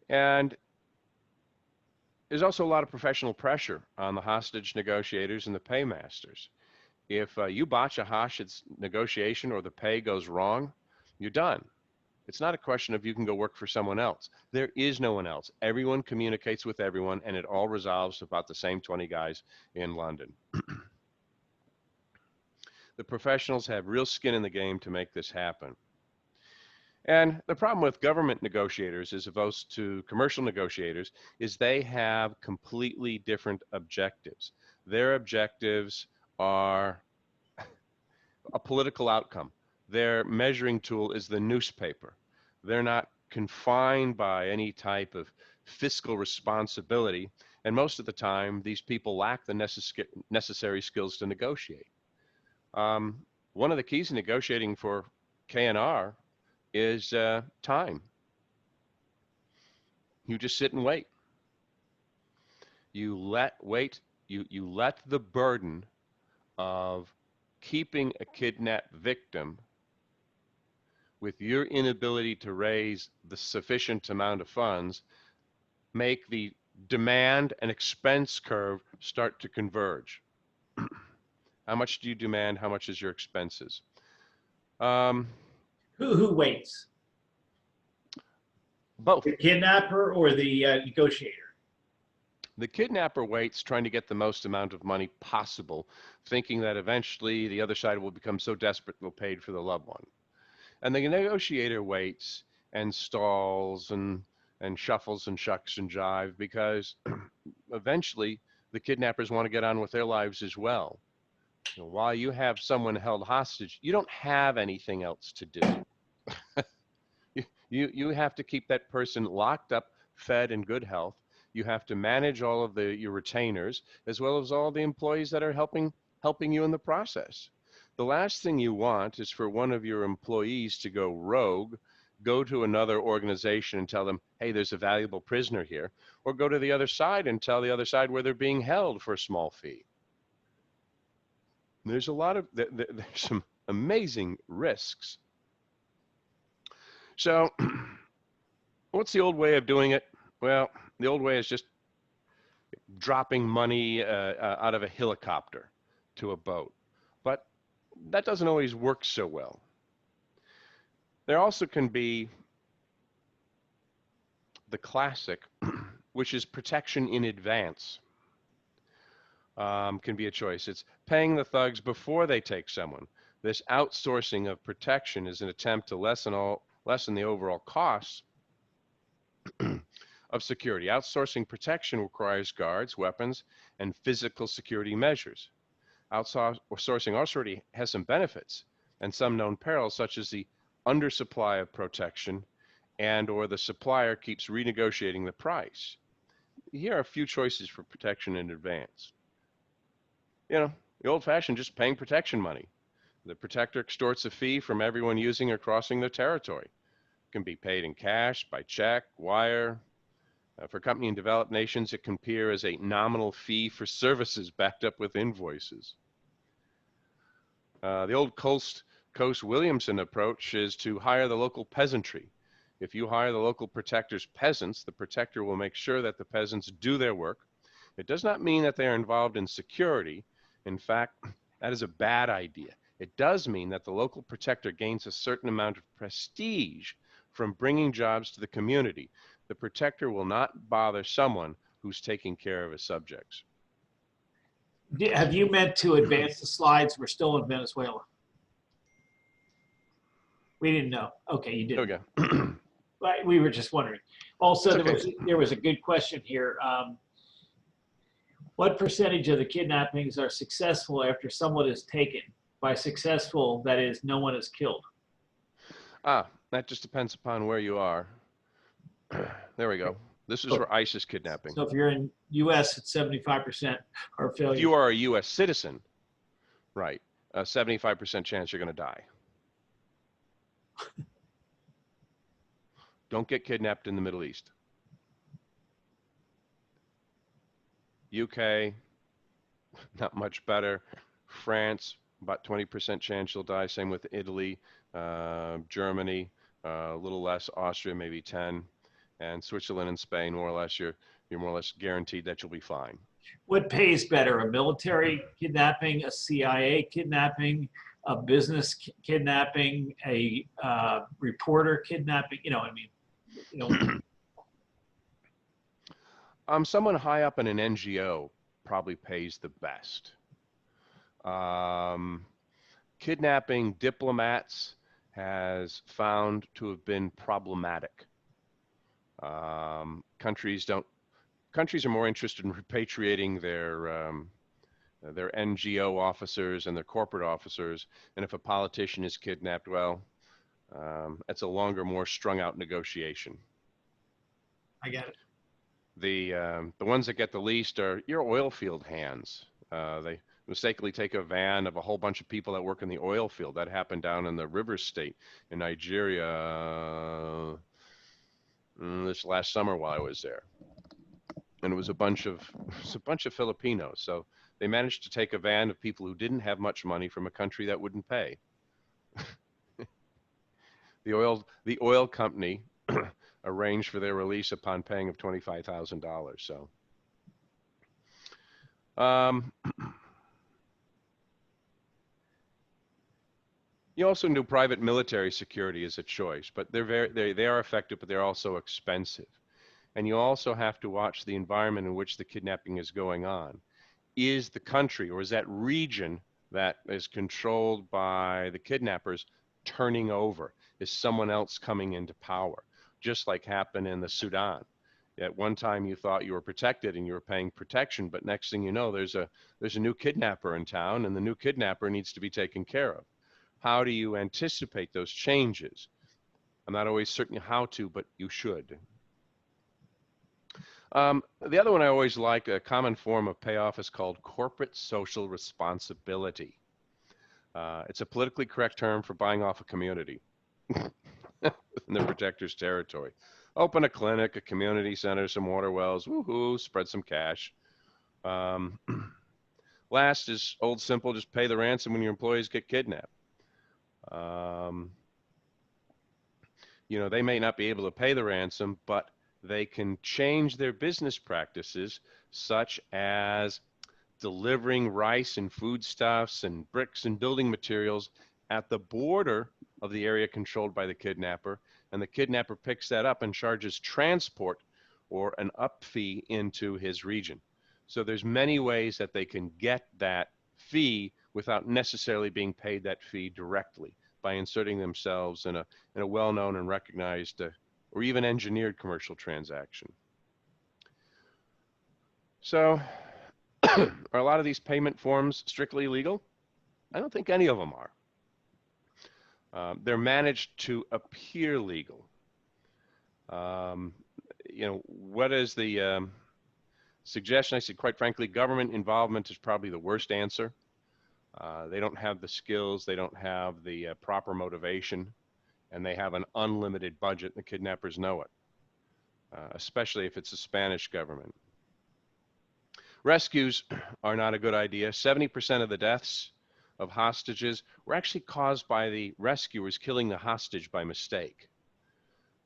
Speaker 1: And there's also a lot of professional pressure on the hostage negotiators and the paymasters. If you botch a hostage negotiation or the pay goes wrong, you're done. It's not a question of you can go work for someone else. There is no one else. Everyone communicates with everyone, and it all resolves about the same 20 guys in London. The professionals have real skin in the game to make this happen. And the problem with government negotiators as opposed to commercial negotiators is they have completely different objectives. Their objectives are a political outcome. Their measuring tool is the newspaper. They're not confined by any type of fiscal responsibility, and most of the time, these people lack the necessary skills to negotiate. One of the keys in negotiating for KNR is time. You just sit and wait. You let the burden of keeping a kidnapped victim with your inability to raise the sufficient amount of funds make the demand and expense curve start to converge. How much do you demand? How much is your expenses?
Speaker 2: Who waits?
Speaker 1: Both.
Speaker 2: The kidnapper or the negotiator?
Speaker 1: The kidnapper waits, trying to get the most amount of money possible, thinking that eventually the other side will become so desperate they'll pay for the loved one. And the negotiator waits and stalls and shuffles and shucks and jive because eventually the kidnappers want to get on with their lives as well. While you have someone held hostage, you don't have anything else to do. You have to keep that person locked up, fed, in good health. You have to manage all of your retainers as well as all the employees that are helping you in the process. The last thing you want is for one of your employees to go rogue, go to another organization and tell them, hey, there's a valuable prisoner here, or go to the other side and tell the other side where they're being held for a small fee. There's there's some amazing risks. So what's the old way of doing it? Well, the old way is just dropping money out of a helicopter to a boat. But that doesn't always work so well. There also can be the classic, which is protection in advance. Can be a choice. It's paying the thugs before they take someone. This outsourcing of protection is an attempt to lessen the overall costs of security. Outsourcing protection requires guards, weapons, and physical security measures. Outsourcing already has some benefits and some known perils, such as the undersupply of protection or the supplier keeps renegotiating the price. Here are a few choices for protection in advance. You know, the old-fashioned just paying protection money. The protector extorts a fee from everyone using or crossing their territory. It can be paid in cash, by check, wire. For company in developed nations, it can appear as a nominal fee for services backed up with invoices. The old Coast Williamson approach is to hire the local peasantry. If you hire the local protector's peasants, the protector will make sure that the peasants do their work. It does not mean that they are involved in security. In fact, that is a bad idea. It does mean that the local protector gains a certain amount of prestige from bringing jobs to the community. The protector will not bother someone who's taking care of his subjects.
Speaker 2: Have you meant to advance the slides? We're still in Venezuela. We didn't know. Okay, you did.
Speaker 1: Okay.
Speaker 2: We were just wondering. Also,
Speaker 1: Okay.
Speaker 2: there was a good question here. What percentage of the kidnappings are successful after someone is taken? By successful, that is, no one is killed.
Speaker 1: That just depends upon where you are. There we go. This is for ISIS kidnapping.
Speaker 2: So if you're in U.S., it's 75% are failure.
Speaker 1: If you are a U.S. citizen, right, a 75% chance you're going to die. Don't get kidnapped in the Middle East. UK, not much better. France, about 20% chance you'll die. Same with Italy, Germany, a little less. Austria, maybe 10, and Switzerland and Spain, more or less, you're more or less guaranteed that you'll be fine.
Speaker 2: What pays better, a military kidnapping, a CIA kidnapping, a business kidnapping, a reporter kidnapping? You know, I mean, you know.
Speaker 1: Someone high up in an NGO probably pays the best. Kidnapping diplomats has found to have been problematic. Countries are more interested in repatriating their NGO officers and their corporate officers, and if a politician is kidnapped, well, it's a longer, more strung out negotiation.
Speaker 2: I get it.
Speaker 1: The ones that get the least are your oil field hands. They mistakenly take a van of a whole bunch of people that work in the oil field. That happened down in the Rivers State in Nigeria this last summer while I was there, and it was a bunch of Filipinos. So they managed to take a van of people who didn't have much money from a country that wouldn't pay. The oil company arranged for their release upon paying of $25,000. So, you also do private military security as a choice, but they are effective, but they're also expensive. And you also have to watch the environment in which the kidnapping is going on. Is the country or is that region that is controlled by the kidnappers turning over? Is someone else coming into power? Just like happened in the Sudan. At one time you thought you were protected and you were paying protection, but next thing you know, there's a new kidnapper in town and the new kidnapper needs to be taken care of. How do you anticipate those changes? I'm not always certain how to, but you should. The other one I always like, a common form of payoff, is called corporate social responsibility. It's a politically correct term for buying off a community in the protector's territory. Open a clinic, a community center, some water wells, woohoo, spread some cash. Last is old simple, just pay the ransom when your employees get kidnapped. You know, they may not be able to pay the ransom, but they can change their business practices, such as delivering rice and foodstuffs and bricks and building materials at the border of the area controlled by the kidnapper, and the kidnapper picks that up and charges transport or an up fee into his region. So there's many ways that they can get that fee without necessarily being paid that fee directly, by inserting themselves in a well-known and recognized or even engineered commercial transaction. So are a lot of these payment forms strictly legal? I don't think any of them are. They're managed to appear legal. You know, what is the suggestion? I said, quite frankly, government involvement is probably the worst answer. They don't have the skills, they don't have the proper motivation, and they have an unlimited budget. The kidnappers know it, especially if it's a Spanish government. Rescues are not a good idea. 70% of the deaths of hostages were actually caused by the rescuers killing the hostage by mistake.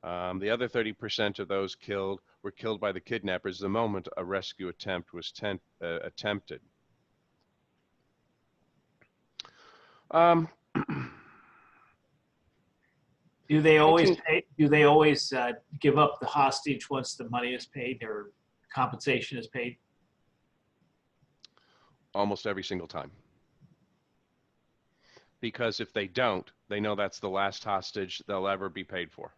Speaker 1: The other 30% of those killed were killed by the kidnappers the moment a rescue attempt was attempted.
Speaker 2: Do they always pay, do they always give up the hostage once the money is paid or compensation is paid?
Speaker 1: Almost every single time. Because if they don't, they know that's the last hostage they'll ever be paid for.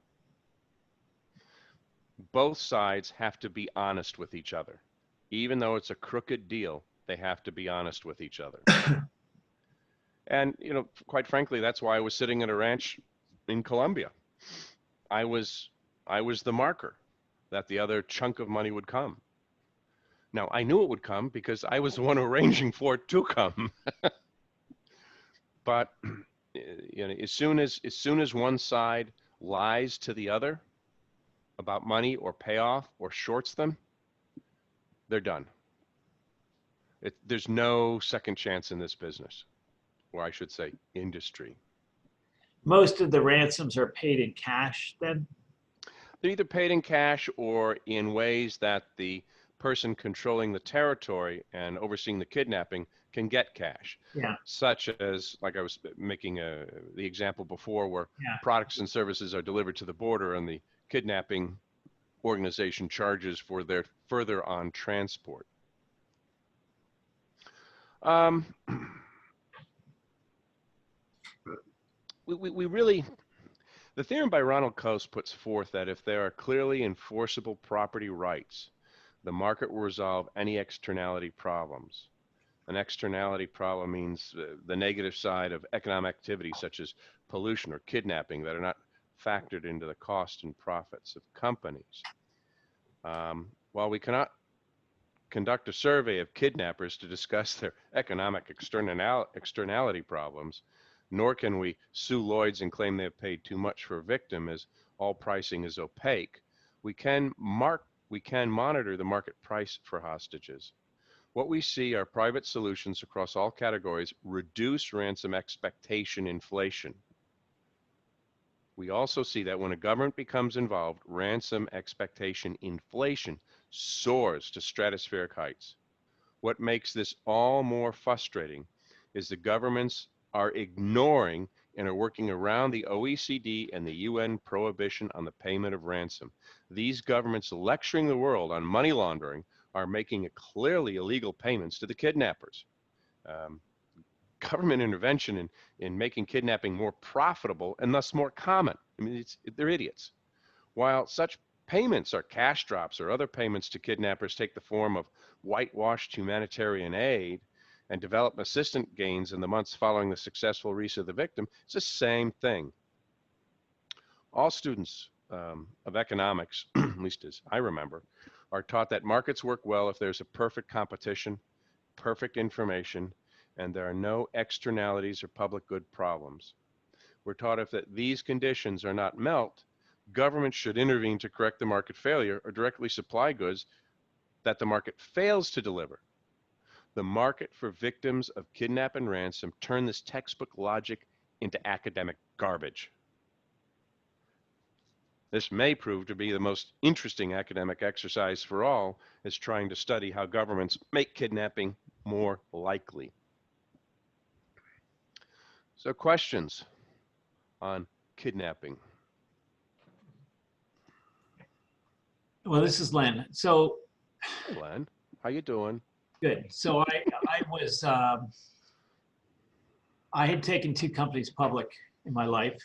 Speaker 1: Both sides have to be honest with each other. Even though it's a crooked deal, they have to be honest with each other. And, you know, quite frankly, that's why I was sitting at a ranch in Colombia. I was the marker that the other chunk of money would come. Now, I knew it would come because I was the one arranging for it to come. But you know, as soon as one side lies to the other about money or payoff or shorts them, they're done. There's no second chance in this business, or I should say industry.
Speaker 2: Most of the ransoms are paid in cash then?
Speaker 1: They're either paid in cash or in ways that the person controlling the territory and overseeing the kidnapping can get cash.
Speaker 2: Yeah.
Speaker 1: Such as, like I was making the example before, where products and services are delivered to the border and the kidnapping organization charges for their further on transport. We really, the theorem by Ronald Coase puts forth that if there are clearly enforceable property rights, the market will resolve any externality problems. An externality problem means the negative side of economic activity, such as pollution or kidnapping, that are not factored into the cost and profits of companies. While we cannot conduct a survey of kidnappers to discuss their economic externality problems, nor can we sue Lloyd's and claim they have paid too much for a victim, as all pricing is opaque, we can monitor the market price for hostages. What we see are private solutions across all categories reduce ransom expectation inflation. We also see that when a government becomes involved, ransom expectation inflation soars to stratospheric heights. What makes this all more frustrating is the governments are ignoring and are working around the OECD and the UN prohibition on the payment of ransom. These governments lecturing the world on money laundering are making it clearly illegal payments to the kidnappers. Government intervention in making kidnapping more profitable and thus more common. I mean, they're idiots. While such payments are cash drops or other payments to kidnappers take the form of whitewashed humanitarian aid and development assistance gains in the months following the successful release of the victim, it's the same thing. All students of economics, at least as I remember, are taught that markets work well if there's a perfect competition, perfect information, and there are no externalities or public good problems. We're taught if that these conditions are not met, government should intervene to correct the market failure or directly supply goods that the market fails to deliver. The market for victims of kidnap and ransom turn this textbook logic into academic garbage. This may prove to be the most interesting academic exercise for all, is trying to study how governments make kidnapping more likely. So questions on kidnapping?
Speaker 2: Well, this is Len. So,
Speaker 1: Hey, Len, how you doing?
Speaker 2: good. So I had taken 2 companies public in my life,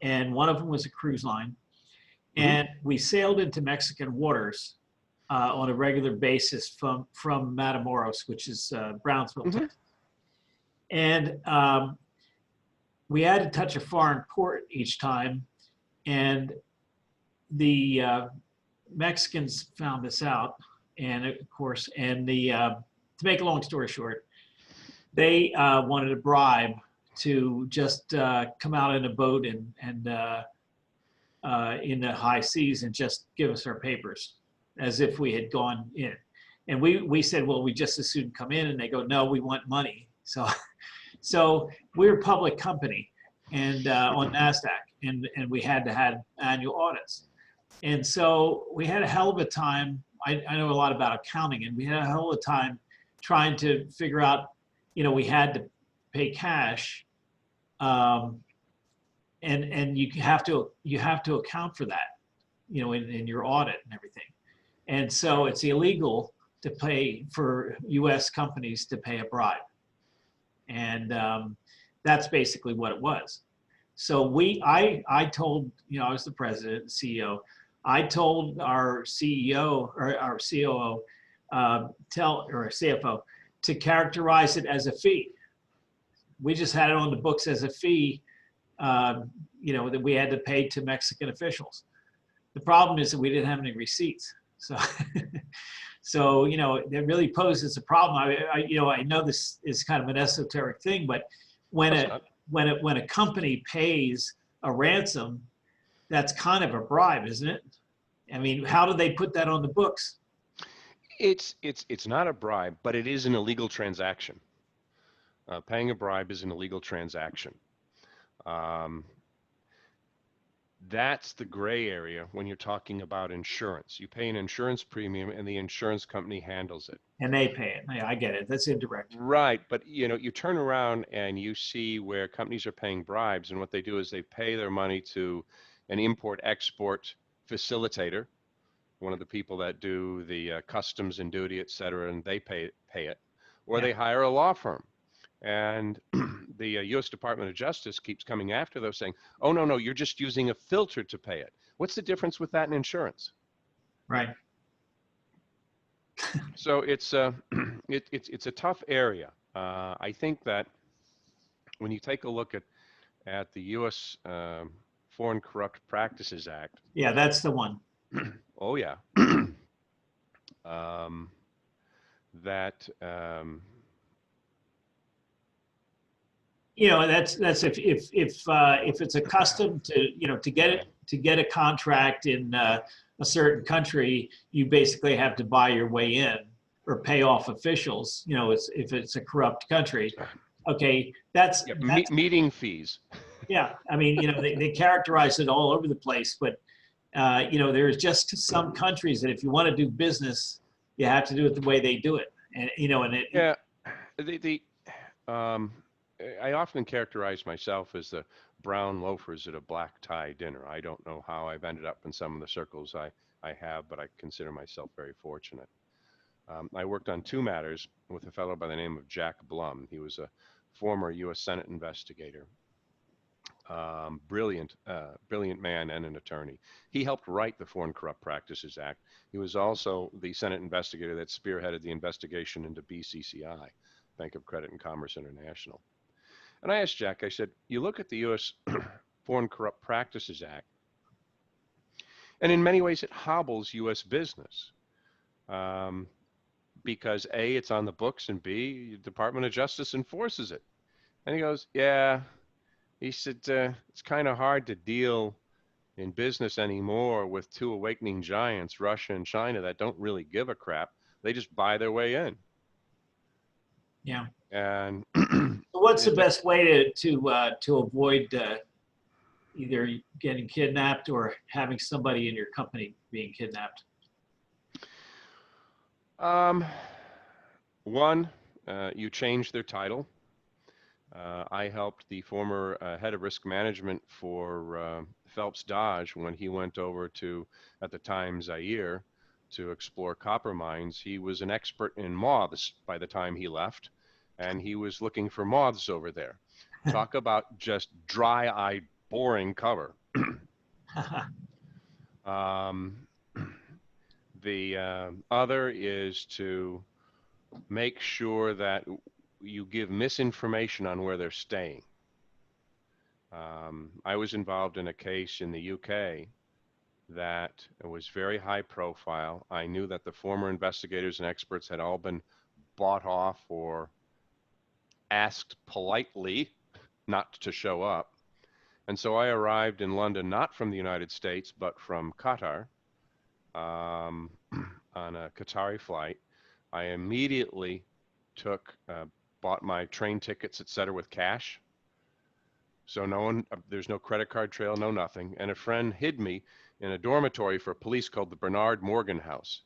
Speaker 2: and one of them was a cruise line. And we sailed into Mexican waters on a regular basis from Matamoros, which is Brownsville, Texas. And we had to touch a foreign port each time. And the Mexicans found this out. And of course, to make a long story short, they wanted a bribe to just come out in a boat and in the high seas and just give us our papers as if we had gone in. And we said, well, we just as soon come in. And they go, no, we want money. So we're a public company and on NASDAQ, and we had to have annual audits. And so we had a hell of a time. I know a lot about accounting, and we had a hell of a time trying to figure out, we had to pay cash. And you have to account for that, in your audit and everything. And so it's illegal to pay for U.S. companies to pay a bribe. And that's basically what it was. So I told, I was the president, CEO. I told our CEO or our COO, or CFO, to characterize it as a fee. We just had it on the books as a fee, that we had to pay to Mexican officials. The problem is that we didn't have any receipts. So, it really poses a problem. I know this is kind of an esoteric thing, but when a company pays a ransom, that's kind of a bribe, isn't it? I mean, how do they put that on the books?
Speaker 1: It's not a bribe, but it is an illegal transaction. Paying a bribe is an illegal transaction. That's the gray area when you're talking about insurance. You pay an insurance premium and the insurance company handles it.
Speaker 2: And they pay it. Yeah, I get it. That's indirect.
Speaker 1: Right. But, you turn around and you see where companies are paying bribes, and what they do is they pay their money to an import-export facilitator, one of the people that do the customs and duty, et cetera, and they pay it. Or they hire a law firm. And the U.S. Department of Justice keeps coming after those saying, oh, no, you're just using a filter to pay it. What's the difference with that in insurance?
Speaker 2: Right.
Speaker 1: So it's a tough area. I think that when you take a look at the U.S. Foreign Corrupt Practices Act.
Speaker 2: Yeah, that's the one.
Speaker 1: Oh, yeah.
Speaker 2: That's if it's a custom to get a contract in a certain country, you basically have to buy your way in or pay off officials. If it's a corrupt country, okay, that's
Speaker 1: meeting fees.
Speaker 2: Yeah, I mean, they characterize it all over the place, but there's just some countries that if you want to do business, you have to do it the way they do it,
Speaker 1: I often characterize myself as the brown loafers at a black tie dinner. I don't know how I've ended up in some of the circles I have, but I consider myself very fortunate. I worked on 2 matters with a fellow by the name of Jack Blum. He was a former U.S. Senate investigator. Brilliant man and an attorney. He helped write the Foreign Corrupt Practices Act. He was also the Senate investigator that spearheaded the investigation into BCCI, Bank of Credit and Commerce International. And I asked Jack, I said, you look at the U.S. Foreign Corrupt Practices Act, and in many ways it hobbles U.S. business. because A, it's on the books, and B, Department of Justice enforces it. And he goes, yeah. He said, it's kind of hard to deal in business anymore with two awakening giants, Russia and China, that don't really give a crap. They just buy their way in.
Speaker 2: Yeah.
Speaker 1: And
Speaker 2: so what's the best way to avoid either getting kidnapped or having somebody in your company being kidnapped?
Speaker 1: One, you change their title. I helped the former head of risk management for Phelps Dodge when he went over to, at the time, Zaire, to explore copper mines. He was an expert in moths by the time he left, and he was looking for moths over there. Talk about just dry-eyed, boring cover. The other is to make sure that you give misinformation on where they're staying. I was involved in a case in the UK that was very high profile. I knew that the former investigators and experts had all been bought off or asked politely not to show up. And so I arrived in London, not from the United States, but from Qatar, on a Qatari flight. I immediately bought my train tickets, etc., with cash. So no one, there's no credit card trail, no nothing. And a friend hid me in a dormitory for police called the Bernard Morgan House.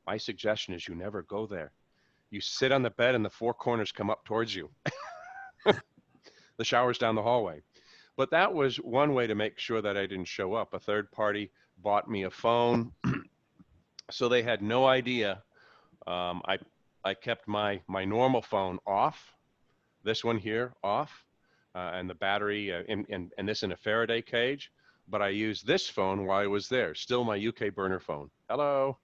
Speaker 1: My suggestion is you never go there. You sit on the bed and the four corners come up towards you. The shower's down the hallway. But that was one way to make sure that I didn't show up. A third party bought me a phone. So they had no idea. I kept my normal phone off, this one here off, and the battery, and this in a Faraday cage. But I used this phone while I was there, still my UK burner phone. Hello.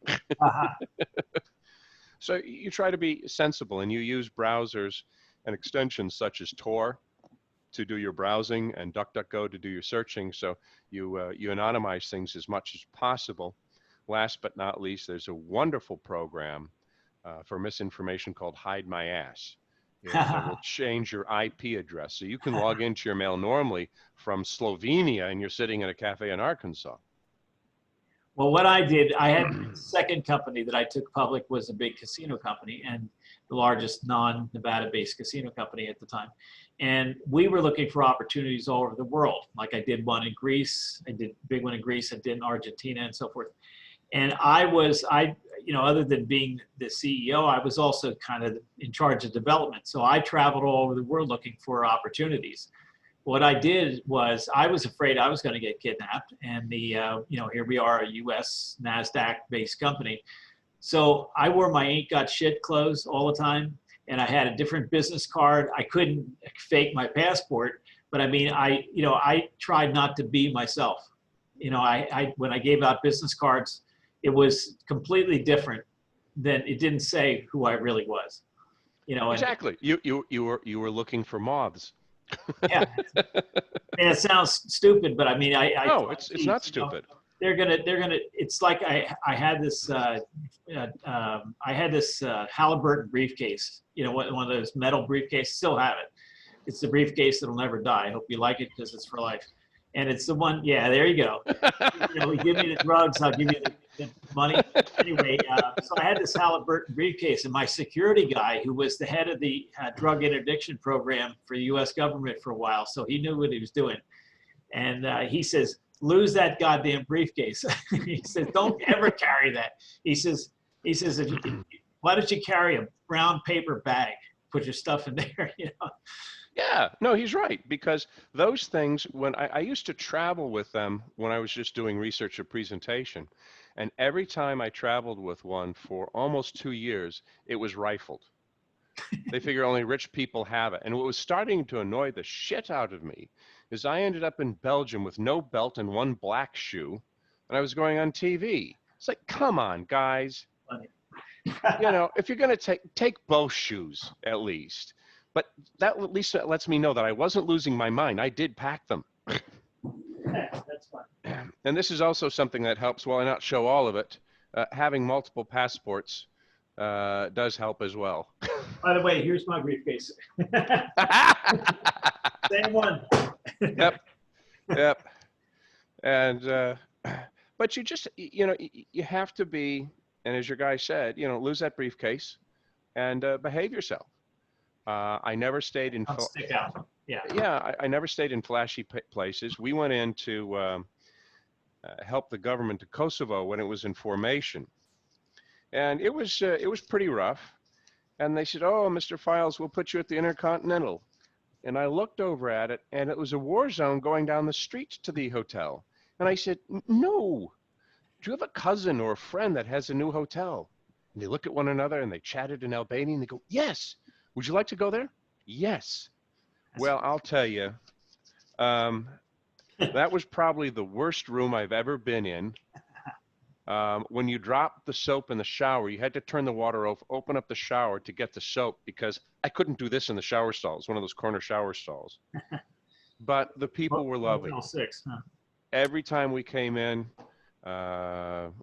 Speaker 1: So you try to be sensible, and you use browsers and extensions such as Tor to do your browsing and DuckDuckGo to do your searching. So you anonymize things as much as possible. Last but not least, there's a wonderful program for misinformation called Hide My Ass. It will change your IP address. So you can log into your mail normally from Slovenia and you're sitting in a cafe in Arkansas.
Speaker 2: Well, what I did, I had the second company that I took public was a big casino company and the largest non-Nevada based casino company at the time. And we were looking for opportunities all over the world. Like I did one in Greece, I did a big one in Greece, I did in Argentina and so forth. And other than being the CEO, I was also kind of in charge of development. So I traveled all over the world looking for opportunities. What I did was I was afraid I was going to get kidnapped. And here we are, a US NASDAQ-based company. So I wore my ain't got shit clothes all the time. And I had a different business card. I couldn't fake my passport. But I mean, I tried not to be myself. When I gave out business cards, it was completely different than it didn't say who I really was.
Speaker 1: Exactly. You were looking for moths.
Speaker 2: Yeah. And it sounds stupid, but I mean,
Speaker 1: no, it's not stupid.
Speaker 2: They're gonna. It's like I had this. I had this Halliburton briefcase. One of those metal briefcases. Still have it. It's the briefcase that'll never die. I hope you like it because it's for life. And it's the one. Yeah, there you go. You give me the drugs, I'll give you the money. Anyway, so I had this Halliburton briefcase, and my security guy, who was the head of the drug interdiction program for the U.S. government for a while, so he knew what he was doing. And he says, "Lose that goddamn briefcase." He says, "Don't ever carry that." He says, "Why don't you carry a brown paper bag? Put your stuff in there."
Speaker 1: Yeah, no, he's right, because those things, when I used to travel with them when I was just doing research or presentation, and every time I traveled with one for almost 2 years, it was rifled. They figure only rich people have it. And what was starting to annoy the shit out of me is I ended up in Belgium with no belt and one black shoe, and I was going on TV. It's like, come on, guys. If you're going to take both shoes at least. But that at least lets me know that I wasn't losing my mind. I did pack them.
Speaker 2: That's fine.
Speaker 1: And this is also something that helps, while I not show all of it, having multiple passports does help as well.
Speaker 2: By the way, here's my briefcase. Same one.
Speaker 1: Yep. Yep. And, but you just, you have to be, and as your guy said, lose that briefcase and behave yourself. I never stayed in,
Speaker 2: Don't stick out. Yeah.
Speaker 1: yeah, I never stayed in flashy places. We went in to help the government of Kosovo when it was in formation. And it was pretty rough. And they said, "Oh, Mr. Files, we'll put you at the Intercontinental." And I looked over at it, and it was a war zone going down the street to the hotel. And I said, "No, do you have a cousin or a friend that has a new hotel?" And they look at one another, and they chatted in Albanian. And they go, "Yes. Would you like to go there?" "Yes." Well, I'll tell you, that was probably the worst room I've ever been in. When you dropped the soap in the shower, you had to turn the water off, open up the shower to get the soap, because I couldn't do this in the shower stalls, one of those corner shower stalls. But the people were lovely.
Speaker 2: Motel 6, huh?
Speaker 1: Every time we came in,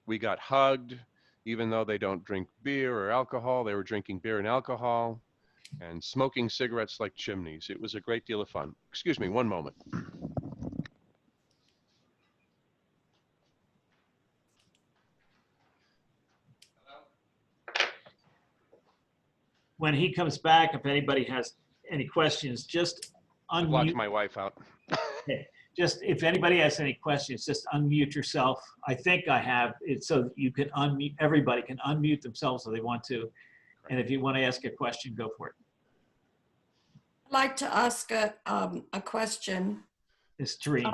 Speaker 1: we got hugged, even though they don't drink beer or alcohol. They were drinking beer and alcohol and smoking cigarettes like chimneys. It was a great deal of fun. Excuse me, one moment.
Speaker 2: When he comes back, if anybody has any questions, just
Speaker 1: I've locked
Speaker 2: unmute.
Speaker 1: my wife out.
Speaker 2: Just if anybody has any questions, just unmute yourself. I think I have it so you can unmute. Everybody can unmute themselves if they want to. And if you want to ask a question, go for it.
Speaker 3: I'd like to ask a question.
Speaker 2: History.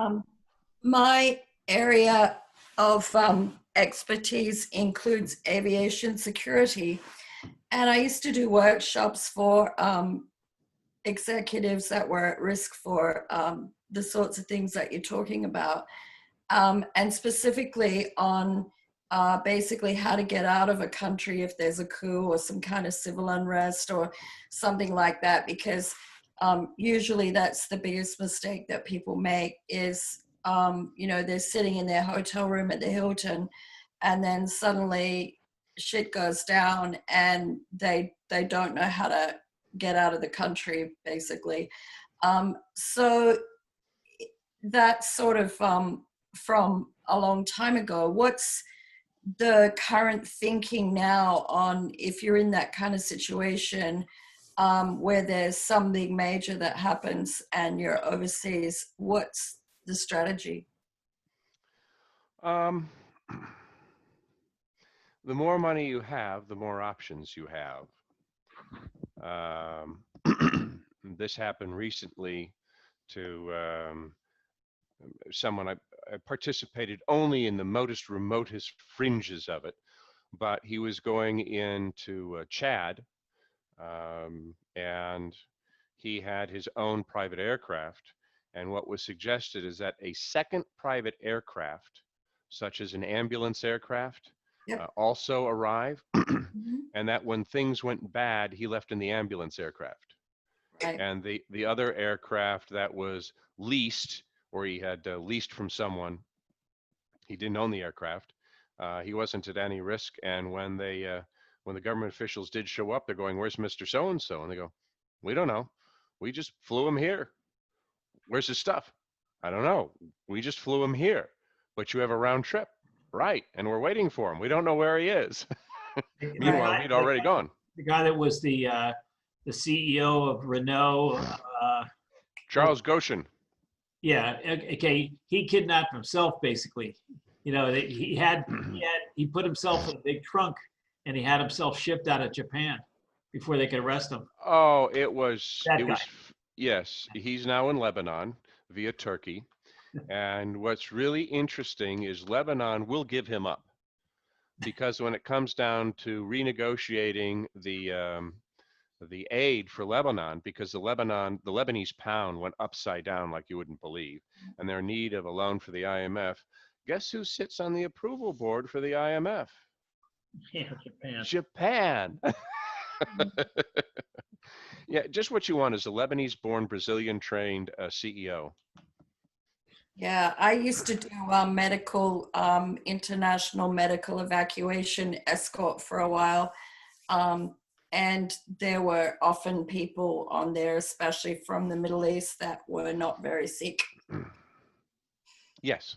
Speaker 3: My area of expertise includes aviation security. And I used to do workshops for executives that were at risk for the sorts of things that you're talking about, and specifically on basically how to get out of a country if there's a coup or some kind of civil unrest or something like that, because usually that's the biggest mistake that people make is, they're sitting in their hotel room at the Hilton, and then suddenly shit goes down and they don't know how to get out of the country, basically. So that's sort of from a long time ago. What's the current thinking now on if you're in that kind of situation where there's something major that happens and you're overseas? What's the strategy?
Speaker 1: The more money you have, the more options you have. This happened recently to someone. I participated only in the remotest fringes of it, but he was going into Chad, and he had his own private aircraft. And what was suggested is that a second private aircraft, such as an ambulance aircraft, also arrive, and that when things went bad, he left in the ambulance aircraft.
Speaker 3: Right.
Speaker 1: And the other aircraft that was leased, or he had leased from someone, he didn't own the aircraft. He wasn't at any risk. And when the government officials did show up, they're going, "Where's Mr. So-and-so?" And they go, "We don't know. We just flew him here." "Where's his stuff?" "I don't know. We just flew him here. But you have a round trip." "Right, and we're waiting for him. We don't know where he is." Meanwhile, he'd already gone.
Speaker 2: The guy that was the CEO of Renault.
Speaker 1: Charles Goshen.
Speaker 2: Yeah. Okay. He kidnapped himself, basically. He put himself in a big trunk, and he had himself shipped out of Japan before they could arrest him.
Speaker 1: Oh, it was.
Speaker 2: Guy.
Speaker 1: Yes, he's now in Lebanon via Turkey. And what's really interesting is Lebanon will give him up, because when it comes down to renegotiating the aid for Lebanon, because the Lebanese pound went upside down like you wouldn't believe, and they're in need of a loan for the IMF. Guess who sits on the approval board for the IMF?
Speaker 2: Yeah, Japan.
Speaker 1: Japan. Yeah, just what you want is a Lebanese-born, Brazilian-trained CEO.
Speaker 3: Yeah, I used to do international medical evacuation escort for a while. And there were often people on there, especially from the Middle East, that were not very sick.
Speaker 1: Yes.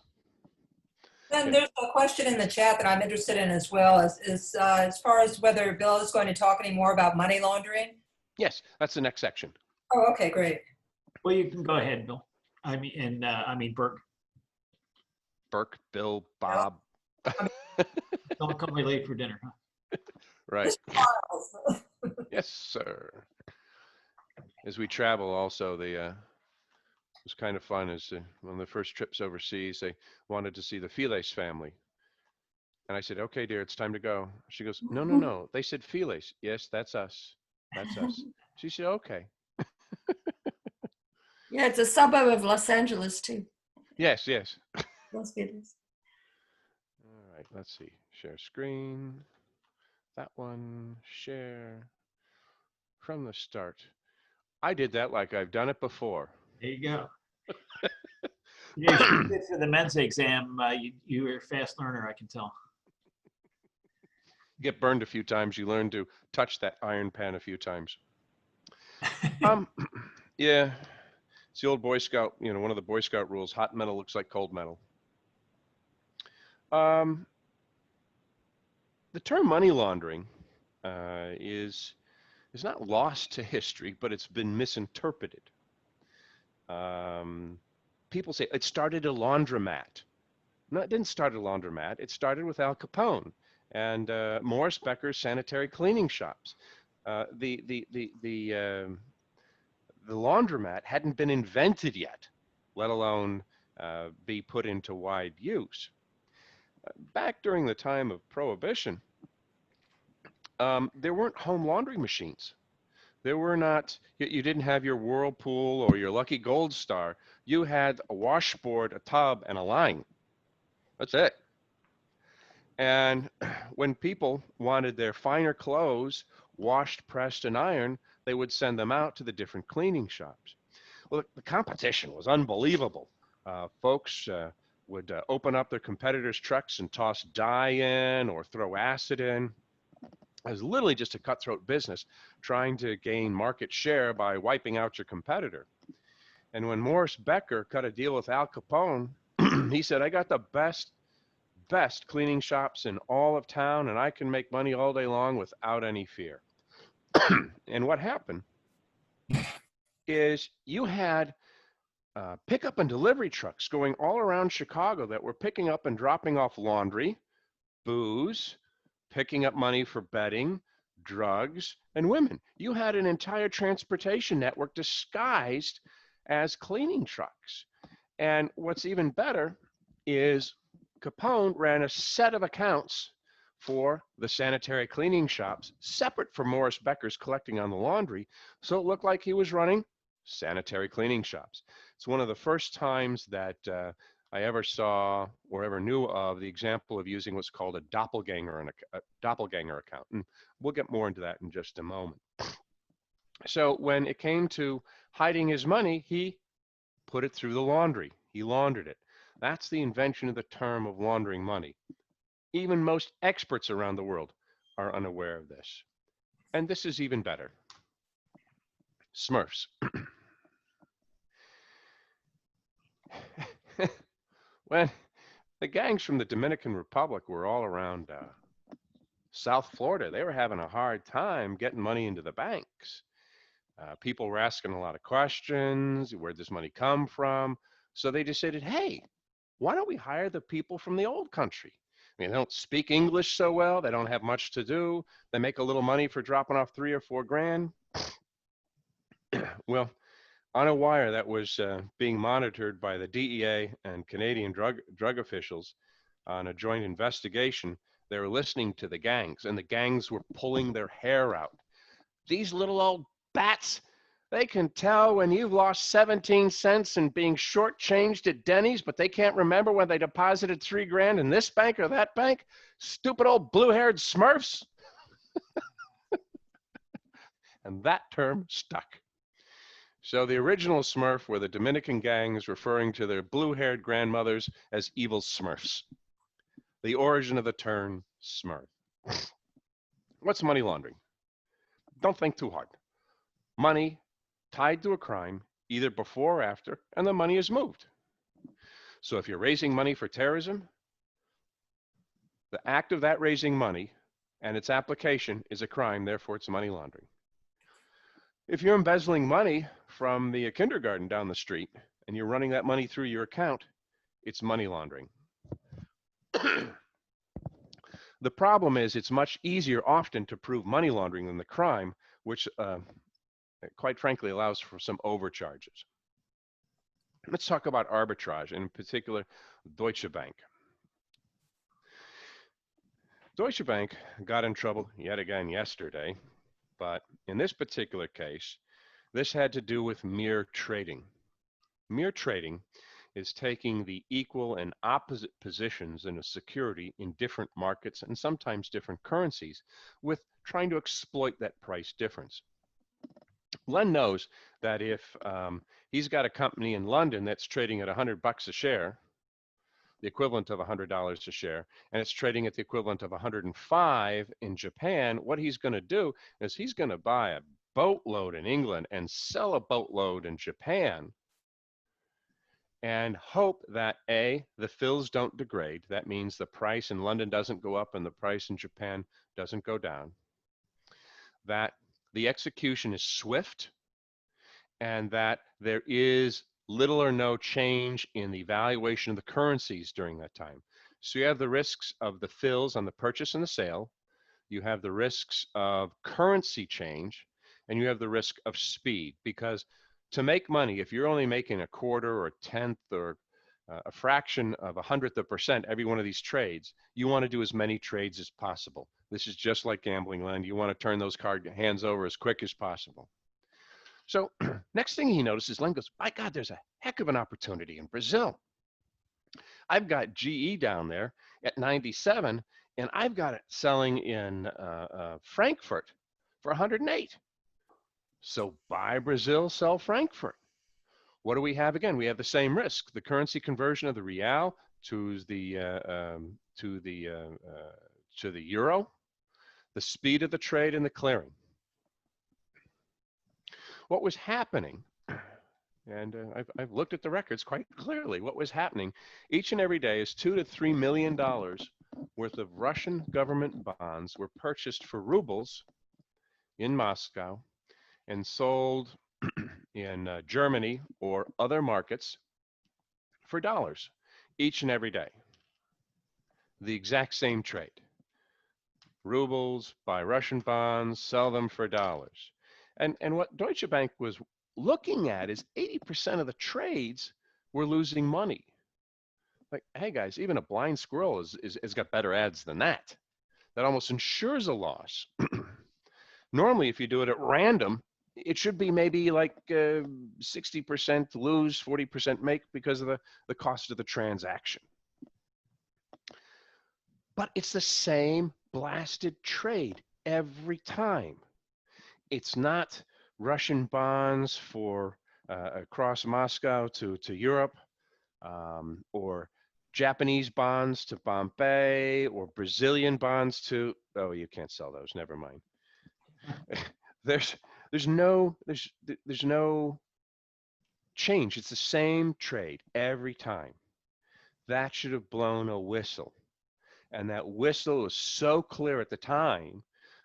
Speaker 10: Then there's a question in the chat that I'm interested in as well, as far as whether Bill is going to talk any more about money laundering.
Speaker 1: Yes, that's the next section.
Speaker 10: Oh, okay, great.
Speaker 2: Well, you can go ahead, Bill. I mean Burke.
Speaker 1: Burke, Bill, Bob.
Speaker 2: Don't come late for dinner, huh?
Speaker 1: Right. Yes, sir. As we travel also, it was kind of fun as one of the first trips overseas, they wanted to see the Files family. And I said, okay, dear, it's time to go. She goes, no, no, no. They said Files. Yes, that's us. That's us. She said, okay.
Speaker 3: Yeah, it's a suburb of Los Angeles too.
Speaker 1: Yes, yes.
Speaker 3: Los Feliz.
Speaker 1: All right, let's see. Share screen. That one, share from the start. I did that like I've done it before.
Speaker 2: There you go. Yeah, you did for the Mensa exam. You were a fast learner, I can tell.
Speaker 1: You get burned a few times, you learn to touch that iron pan a few times. Yeah, it's the old Boy Scout, one of the Boy Scout rules, hot metal looks like cold metal. The term money laundering is not lost to history, but it's been misinterpreted. People say it started a laundromat. No, it didn't start a laundromat. It started with Al Capone and Morris Becker's sanitary cleaning shops. The laundromat hadn't been invented yet, let alone be put into wide use. Back during the time of Prohibition, there weren't home laundry machines. There were not, you didn't have your Whirlpool or your Lucky Gold Star. You had a washboard, a tub, and a line. That's it. And when people wanted their finer clothes washed, pressed, and ironed, they would send them out to the different cleaning shops. Well, the competition was unbelievable. Folks would open up their competitors' trucks and toss dye in or throw acid in. It was literally just a cutthroat business trying to gain market share by wiping out your competitor. And when Morris Becker cut a deal with Al Capone, he said, I got the best cleaning shops in all of town, and I can make money all day long without any fear. And what happened is you had pickup and delivery trucks going all around Chicago that were picking up and dropping off laundry, booze, picking up money for betting, drugs, and women. You had an entire transportation network disguised as cleaning trucks. And what's even better is Capone ran a set of accounts for the sanitary cleaning shops, separate from Morris Becker's collecting on the laundry, so it looked like he was running sanitary cleaning shops. It's one of the first times that I ever saw or ever knew of the example of using what's called a doppelganger account. And we'll get more into that in just a moment. So when it came to hiding his money, he put it through the laundry. He laundered it. That's the invention of the term of laundering money. Even most experts around the world are unaware of this. And this is even better. Smurfs. When the gangs from the Dominican Republic were all around South Florida, they were having a hard time getting money into the banks. People were asking a lot of questions. Where'd this money come from? So they decided, hey, why don't we hire the people from the old country? I mean, they don't speak English so well. They don't have much to do. They make a little money for dropping off $3 or $4 grand. Well, on a wire that was being monitored by the DEA and Canadian drug officials on a joint investigation, they were listening to the gangs, and the gangs were pulling their hair out. These little old bats, they can tell when you've lost 17 cents and being shortchanged at Denny's, but they can't remember when they deposited $3 grand in this bank or that bank. Stupid old blue-haired Smurfs. And that term stuck. So the original Smurf were the Dominican gangs referring to their blue-haired grandmothers as evil Smurfs. The origin of the term Smurf. What's money laundering? Don't think too hard. Money tied to a crime, either before or after, and the money is moved. So if you're raising money for terrorism, the act of that raising money and its application is a crime, therefore it's money laundering. If you're embezzling money from the kindergarten down the street and you're running that money through your account, it's money laundering. The problem is it's much easier often to prove money laundering than the crime, which quite frankly allows for some overcharges. Let's talk about arbitrage, in particular Deutsche Bank. Deutsche Bank got in trouble yet again yesterday, but in this particular case, this had to do with mere trading. Mere trading is taking the equal and opposite positions in a security in different markets and sometimes different currencies with trying to exploit that price difference. Len knows that if he's got a company in London that's trading at $100 a share, the equivalent of $100 a share, and it's trading at the equivalent of 105 in Japan, what he's going to do is he's going to buy a boatload in England and sell a boatload in Japan and hope that A, the fills don't degrade. That means the price in London doesn't go up and the price in Japan doesn't go down. That the execution is swift and that there is little or no change in the valuation of the currencies during that time. So you have the risks of the fills on the purchase and the sale, you have the risks of currency change, and you have the risk of speed. Because to make money, if you're only making a quarter or a tenth or a fraction of 100th of a percent every one of these trades, you want to do as many trades as possible. This is just like gambling land. You want to turn those card hands over as quick as possible. So next thing he notices, Len goes, my God, there's a heck of an opportunity in Brazil. I've got GE down there at 97, and I've got it selling in Frankfurt for 108. So buy Brazil, sell Frankfurt. What do we have again? We have the same risk: the currency conversion of the real to the euro, the speed of the trade, and the clearing. What was happening, and I've looked at the records quite clearly, what was happening each and every day is $2 to $3 million worth of Russian government bonds were purchased for rubles in Moscow and sold in Germany or other markets for dollars each and every day. The exact same trade. Rubles, buy Russian bonds, sell them for dollars. And what Deutsche Bank was looking at is 80% of the trades were losing money. Like, hey guys, even a blind squirrel has got better ads than that. That almost ensures a loss. Normally, if you do it at random, it should be maybe like 60% lose, 40% make because of the cost of the transaction. But it's the same blasted trade every time. It's not Russian bonds for across Moscow to Europe, or Japanese bonds to Bombay, or Brazilian bonds to, oh, you can't sell those, never mind. There's no change. It's the same trade every time. That should have blown a whistle. And that whistle was so clear at the time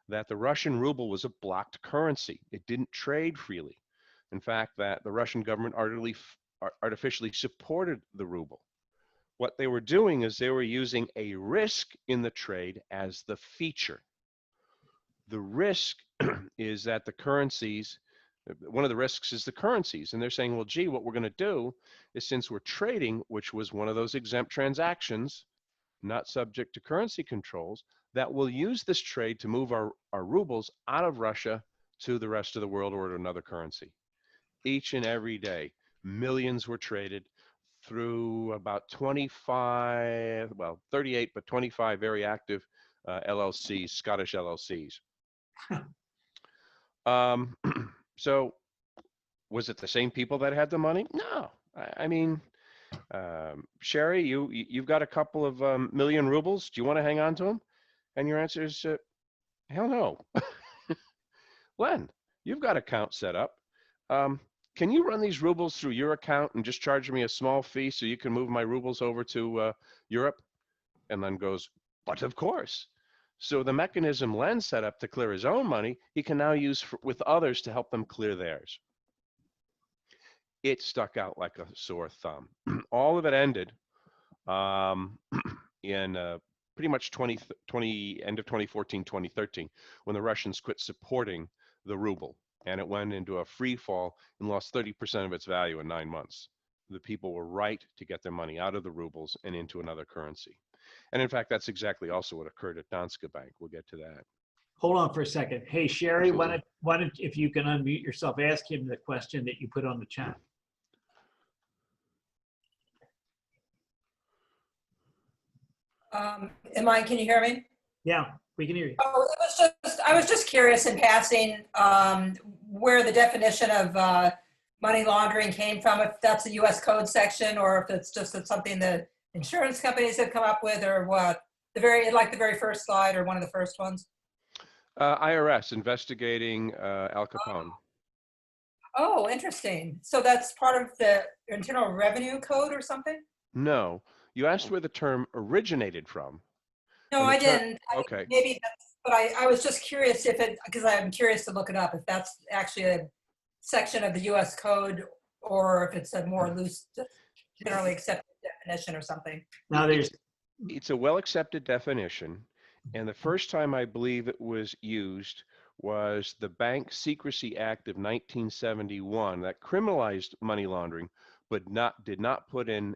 Speaker 1: that the Russian ruble was a blocked currency. It didn't trade freely. In fact, that the Russian government artificially supported the ruble. What they were doing is they were using a risk in the trade as the feature. The risk is that the currencies, one of the risks is the currencies. And they're saying, well, gee, what we're going to do is, since we're trading, which was one of those exempt transactions, not subject to currency controls, that will use this trade to move our rubles out of Russia to the rest of the world or to another currency. Each and every day, millions were traded through about 25, well, 38, but 25 very active LLCs, Scottish LLCs. So was it the same people that had the money? No. I mean, Sherry, you've got a couple of million rubles. Do you want to hang on to them? And your answer is Hell no. Len, you've got account set up. Can you run these rubles through your account and just charge me a small fee so you can move my rubles over to Europe? And Len goes, but of course. So the mechanism Len set up to clear his own money, he can now use with others to help them clear theirs. It stuck out like a sore thumb. All of it ended in pretty much end of 2014, 2013, when the Russians quit supporting the ruble, and it went into a free fall and lost 30% of its value in 9 months. The people were right to get their money out of the rubles and into another currency. And in fact, that's exactly also what occurred at Danske Bank. We'll get to that.
Speaker 2: Hold on for a second. Hey, Sherry, why don't, if you can unmute yourself, ask him the question that you put on the chat.
Speaker 10: Can you hear me?
Speaker 2: Yeah, we can hear you.
Speaker 10: Oh, I was just curious in passing where the definition of money laundering came from, if that's a U.S. code section or if it's just something that insurance companies have come up with, or what? The very first slide or one of the first ones.
Speaker 1: IRS investigating Al Capone.
Speaker 10: Oh, interesting. So that's part of the Internal Revenue Code or something?
Speaker 1: No, you asked where the term originated from.
Speaker 10: No, I didn't.
Speaker 1: Okay.
Speaker 10: Maybe that's, but I was just curious if it, because I'm curious to look it up, if that's actually a section of the U.S. code or if it's a more loose, generally accepted definition or something.
Speaker 2: Now
Speaker 1: it's a well-accepted definition, and the first time I believe it was used was the Bank Secrecy Act of 1971 that criminalized money laundering, but did not put in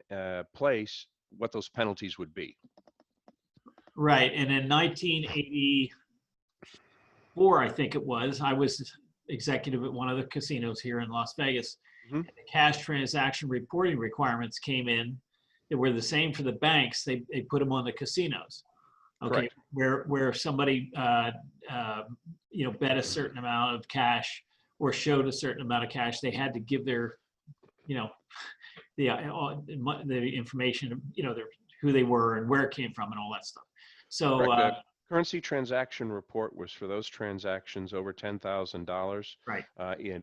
Speaker 1: place what those penalties would be.
Speaker 2: Right, and in 1984, I think it was, I was executive at one of the casinos here in Las Vegas.
Speaker 1: Mm-hmm.
Speaker 2: And the cash transaction reporting requirements came in that were the same for the banks. They put them on the casinos. Okay,
Speaker 1: correct.
Speaker 2: where somebody bet a certain amount of cash or showed a certain amount of cash, they had to give their, the information, who they were and where it came from and all that stuff. So
Speaker 1: the currency transaction report was for those transactions over $10,000
Speaker 2: right.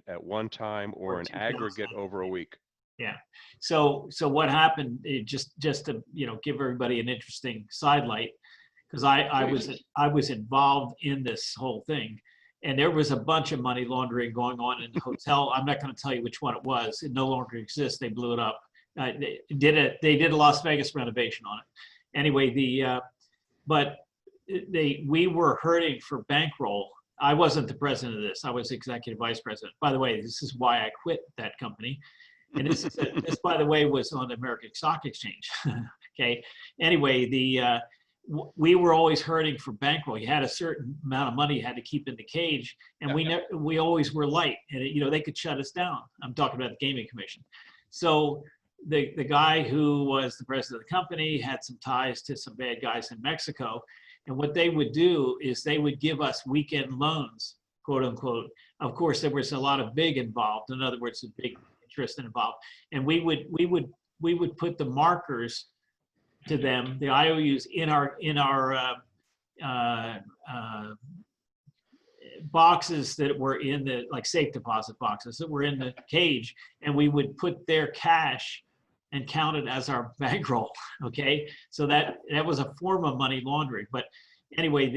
Speaker 1: At one time or an aggregate over a week.
Speaker 2: Yeah. So what happened? Just to give everybody an interesting sidelight, because I was involved in this whole thing, and there was a bunch of money laundering going on in the hotel. I'm not going to tell you which one it was. It no longer exists. They blew it up. They did a Las Vegas renovation on it. Anyway, we were hurting for bankroll. I wasn't the president of this. I was executive vice president. By the way, this is why I quit that company. And this, by the way, was on the American Stock Exchange. Okay. Anyway, we were always hurting for bankroll. You had a certain amount of money you had to keep in the cage, and we always were light. And they could shut us down. I'm talking about the Gaming Commission. So the guy who was the president of the company had some ties to some bad guys in Mexico. And what they would do is they would give us weekend loans, quote unquote. Of course, there was a lot of big involved. In other words, a big interest involved. And we would put the markers to them, the IOUs, in our boxes that were in the, like, safe deposit boxes that were in the cage, and we would put their cash and count it as our bankroll. Okay, so that was a form of money laundering. But anyway,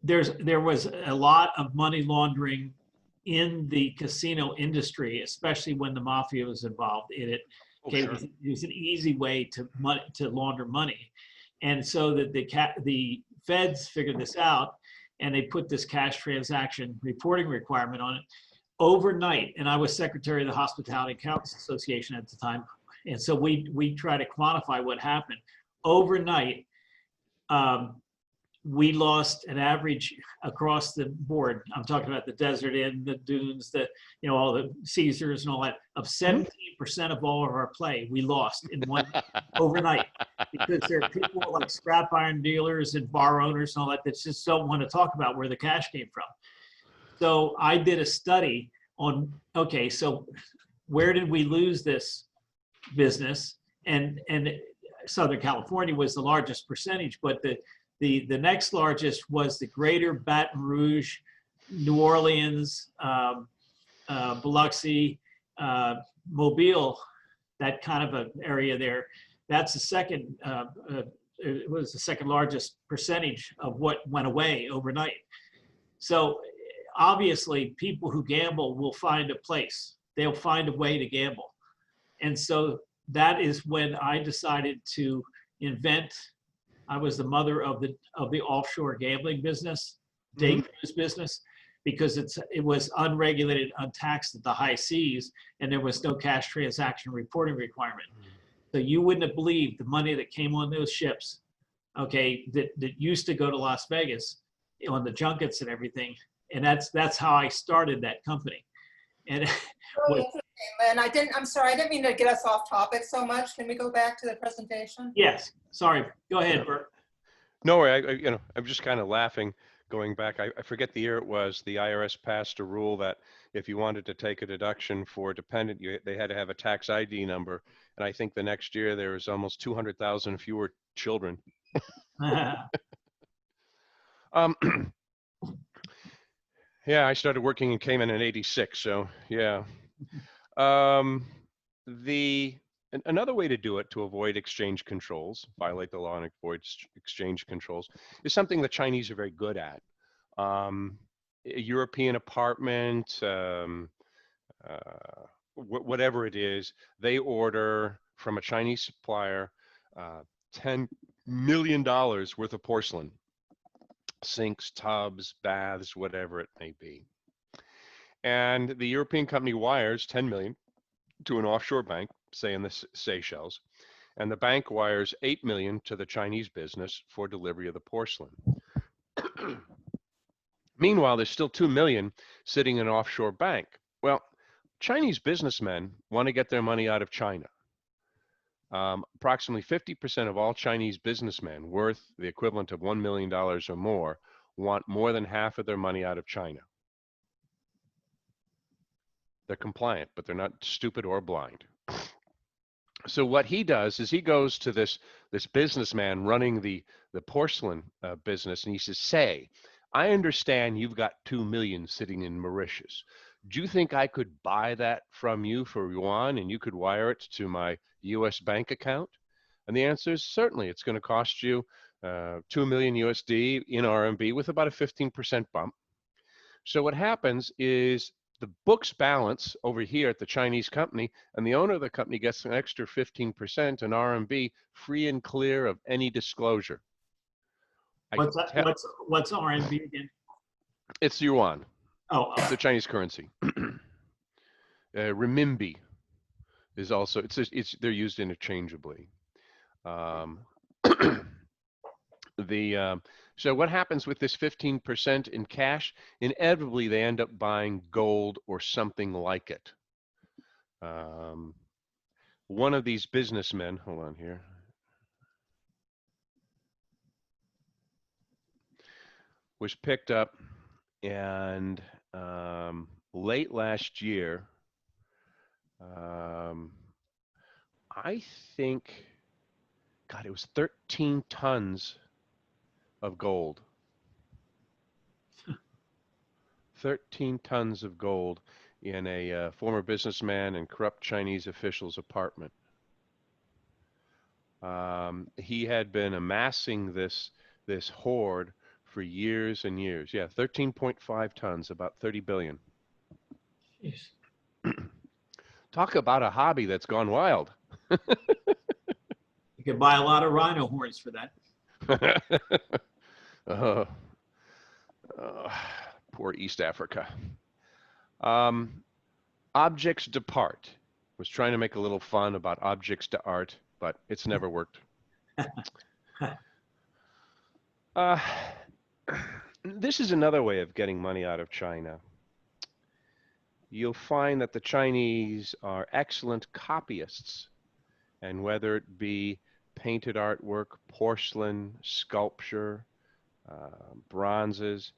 Speaker 2: there was a lot of money laundering in the casino industry, especially when the mafia was involved in it. Okay, sure. It was an easy way to launder money, and so that the feds figured this out, and they put this cash transaction reporting requirement on it overnight. And I was secretary of the Hospitality Accountants Association at the time, and so we try to quantify what happened overnight. We lost an average across the board. I'm talking about the Desert Inn, the Dunes, all the Caesars and all that, of 17% of all of our play we lost in one overnight, because there are people like scrap iron dealers and bar owners and all that just don't want to talk about where the cash came from. So I did a study on, okay, so where did we lose this business? And Southern California was the largest percentage, but the next largest was the greater Baton Rouge, New Orleans, Biloxi, Mobile, that kind of an area there. That's the second, it was the second largest percentage of what went away overnight. So obviously people who gamble will find a place. They'll find a way to gamble. And so that is when I decided to invent, I was the mother of the offshore gambling business, day cruise business, because it was unregulated, untaxed at the high seas, and there was no cash transaction reporting requirement. So you wouldn't have believed the money that came on those ships, okay, that used to go to Las Vegas on the junkets and everything. And that's how I started that company. And
Speaker 10: Really interesting, Lynn. I'm sorry, I didn't mean to get us off topic so much. Can we go back to the presentation?
Speaker 2: yes, sorry, go ahead, Bert.
Speaker 1: No worry, I'm just kind of laughing going back. I forget the year it was. The IRS passed a rule that if you wanted to take a deduction for dependent, they had to have a tax ID number. And I think the next year there was almost 200,000 fewer children. Yeah, I started working in Cayman in '86, so yeah. Another way to do it to avoid exchange controls, violate the law and avoid exchange controls, is something the Chinese are very good at. A European apartment, whatever it is, they order from a Chinese supplier $10 million worth of porcelain. Sinks, tubs, baths, whatever it may be. And the European company wires 10 million to an offshore bank, say in the Seychelles, and the bank wires 8 million to the Chinese business for delivery of the porcelain. Meanwhile, there's still 2 million sitting in an offshore bank. Well, Chinese businessmen want to get their money out of China. Approximately 50% of all Chinese businessmen worth the equivalent of $1 million or more want more than half of their money out of China. They're compliant, but they're not stupid or blind. So what he does is he goes to this businessman running the porcelain business, and he says, "Say, I understand you've got 2 million sitting in Mauritius. Do you think I could buy that from you for yuan and you could wire it to my US bank account?" And the answer is certainly. It's going to cost you 2 million USD in RMB with about a 15% bump. So what happens is the books balance over here at the Chinese company, and the owner of the company gets an extra 15% in RMB, free and clear of any disclosure.
Speaker 2: What's RMB again?
Speaker 1: It's yuan.
Speaker 2: Oh,
Speaker 1: the Chinese currency. Renminbi is also, they're used interchangeably. So what happens with this 15% in cash? Inevitably, they end up buying gold or something like it. One of these businessmen, hold on here. Was picked up, and late last year, I think, God, it was 13 tons of gold. 13 tons of gold in a former businessman and corrupt Chinese official's apartment. He had been amassing this hoard for years and years. Yeah, 13.5 tons, about 30 billion.
Speaker 2: Jeez.
Speaker 1: Talk about a hobby that's gone wild.
Speaker 2: You could buy a lot of rhino horns for that.
Speaker 1: Poor East Africa. Objects depart. Was trying to make a little fun about objects to art, but it's never worked. This is another way of getting money out of China. You'll find that the Chinese are excellent copyists, and whether it be painted artwork, porcelain, sculpture, bronzes,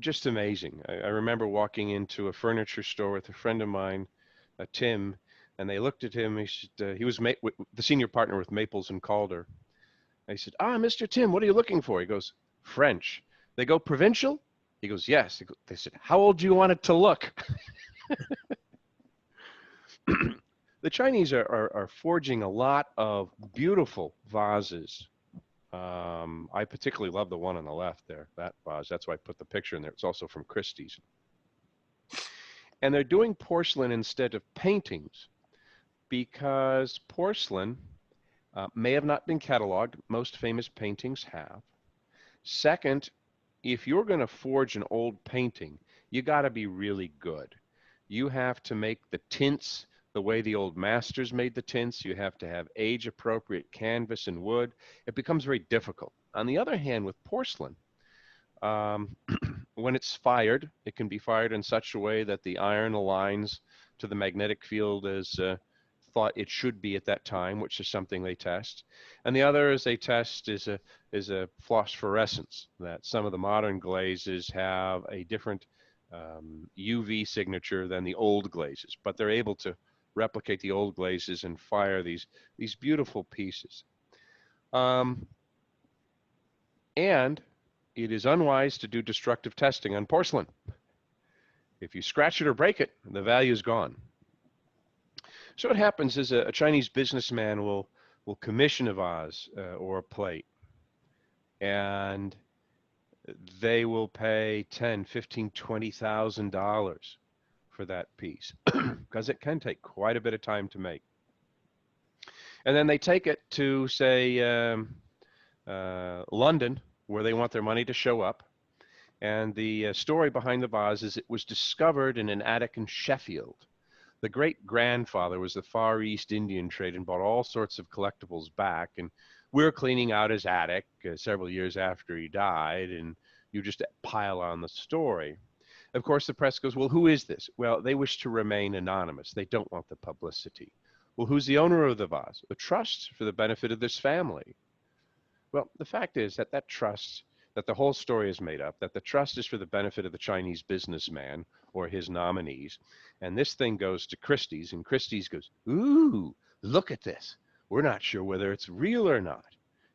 Speaker 1: just amazing. I remember walking into a furniture store with a friend of mine, Tim, And they looked at him. He said, he was the senior partner with Maples and Calder. They said, Mr. Tim, what are you looking for? He goes, French. They go, provincial? He goes, yes. They said, how old do you want it to look? The Chinese are forging a lot of beautiful vases. I particularly love the one on the left there, that vase. That's why I put the picture in there. It's also from Christie's. And they're doing porcelain instead of paintings because porcelain may have not been cataloged. Most famous paintings have. Second, if you're going to forge an old painting, you got to be really good. You have to make the tints the way the old masters made the tints. You have to have age-appropriate canvas and wood. It becomes very difficult. On the other hand, with porcelain, when it's fired, it can be fired in such a way that the iron aligns to the magnetic field as thought it should be at that time, which is something they test. And the other is they test is a phosphorescence, that some of the modern glazes have a different UV signature than the old glazes, but they're able to replicate the old glazes and fire these beautiful pieces. And it is unwise to do destructive testing on porcelain. If you scratch it or break it, the value is gone. So what happens is a Chinese businessman will commission a vase or a plate, and they will pay $10,000, $15,000, $20,000 for that piece because it can take quite a bit of time to make. And then they take it to, say, London, where they want their money to show up. And the story behind the vase is it was discovered in an attic in Sheffield. The great-grandfather was the Far East Indian trade and brought all sorts of collectibles back. And we were cleaning out his attic several years after he died, and you just pile on the story. Of course, the press goes, well, who is this? Well, they wish to remain anonymous. They don't want the publicity. Well, who's the owner of the vase? A trust for the benefit of this family. Well, the fact is that that trust, that the whole story is made up, that the trust is for the benefit of the Chinese businessman or his nominees, and this thing goes to Christie's, and Christie's goes, ooh, look at this. We're not sure whether it's real or not.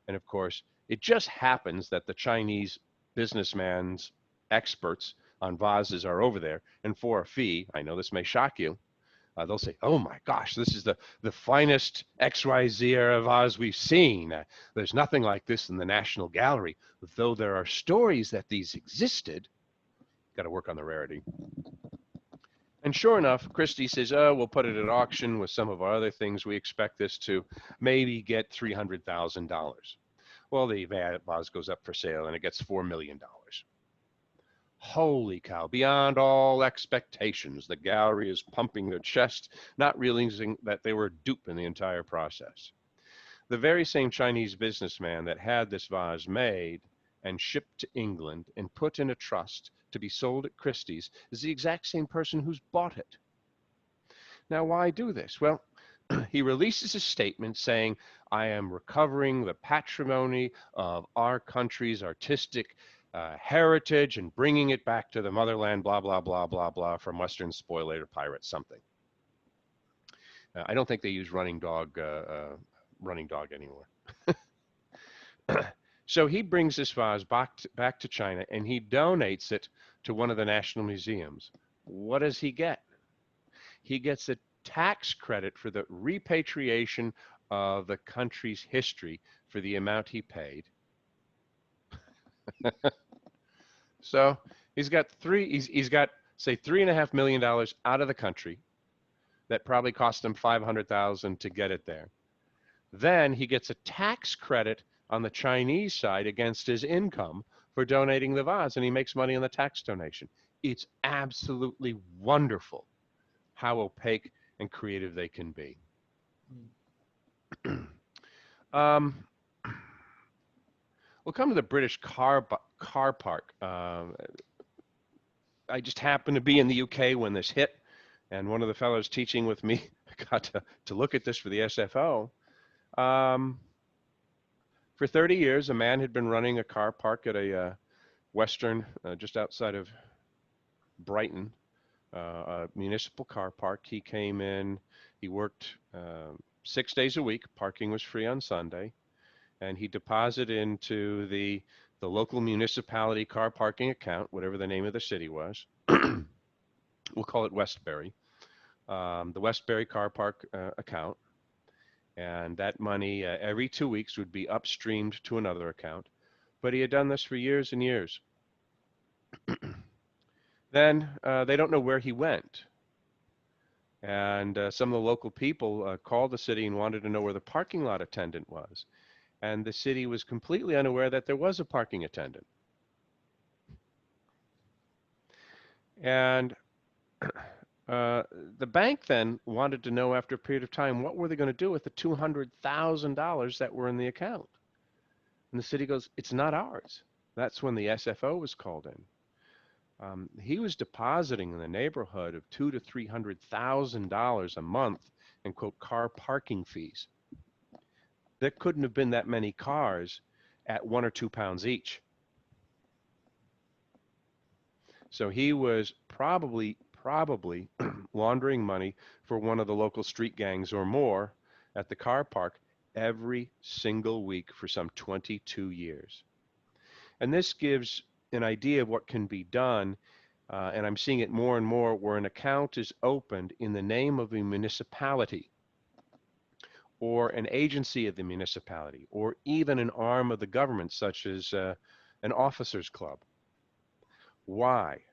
Speaker 1: And of course, it just happens that the Chinese businessman's experts on vases are over there, and for a fee, I know this may shock you, they'll say, oh my gosh, this is the finest XYZ era vase we've seen. There's nothing like this in the National Gallery. Though there are stories that these existed, got to work on the rarity. And sure enough, Christie says, oh, we'll put it at auction with some of our other things. We expect this to maybe get $300,000. Well, the vase goes up for sale and it gets $4 million. Holy cow, beyond all expectations. The gallery is pumping their chest, not realizing that they were duped in the entire process. The very same Chinese businessman that had this vase made and shipped to England and put in a trust to be sold at Christie's is the exact same person who's bought it. Now, why do this? Well, he releases a statement saying, I am recovering the patrimony of our country's artistic heritage and bringing it back to the motherland, blah, blah, blah, blah, blah, from Western spoliator pirates, something. I don't think they use running dog anymore. So he brings this vase back to China and he donates it to one of the national museums. What does he get? He gets a tax credit for the repatriation of the country's history for the amount he paid. So he's got say $3.5 million out of the country that probably cost him $500,000 to get it there. Then he gets a tax credit on the Chinese side against his income for donating the vase, and he makes money on the tax donation. It's absolutely wonderful how opaque and creative they can be. We'll come to the British car park. I just happened to be in the UK when this hit, and one of the fellows teaching with me got to look at this for the SFO. For 30 years, a man had been running a car park at a Western, just outside of Brighton, a municipal car park. He came in He worked 6 days a week. Parking was free on Sunday. And he deposited into the local municipality car parking account, whatever the name of the city was. We'll call it Westbury. The Westbury car park account. And that money every 2 weeks would be upstreamed to another account. But he had done this for years and years. Then they don't know where he went. And some of the local people called the city and wanted to know where the parking lot attendant was. And the city was completely unaware that there was a parking attendant. And the bank then wanted to know after a period of time, what were they going to do with the $200,000 that were in the account? And the city goes, it's not ours. That's when the SFO was called in. He was depositing in the neighborhood of $200,000 to $300,000 a month in, quote, car parking fees. There couldn't have been that many cars at 1 or 2 pounds each. So he was probably laundering money for one of the local street gangs or more at the car park every single week for some 22 years. And this gives an idea of what can be done, and I'm seeing it more and more, where an account is opened in the name of a municipality or an agency of the municipality, or even an arm of the government, such as an officers club. Why?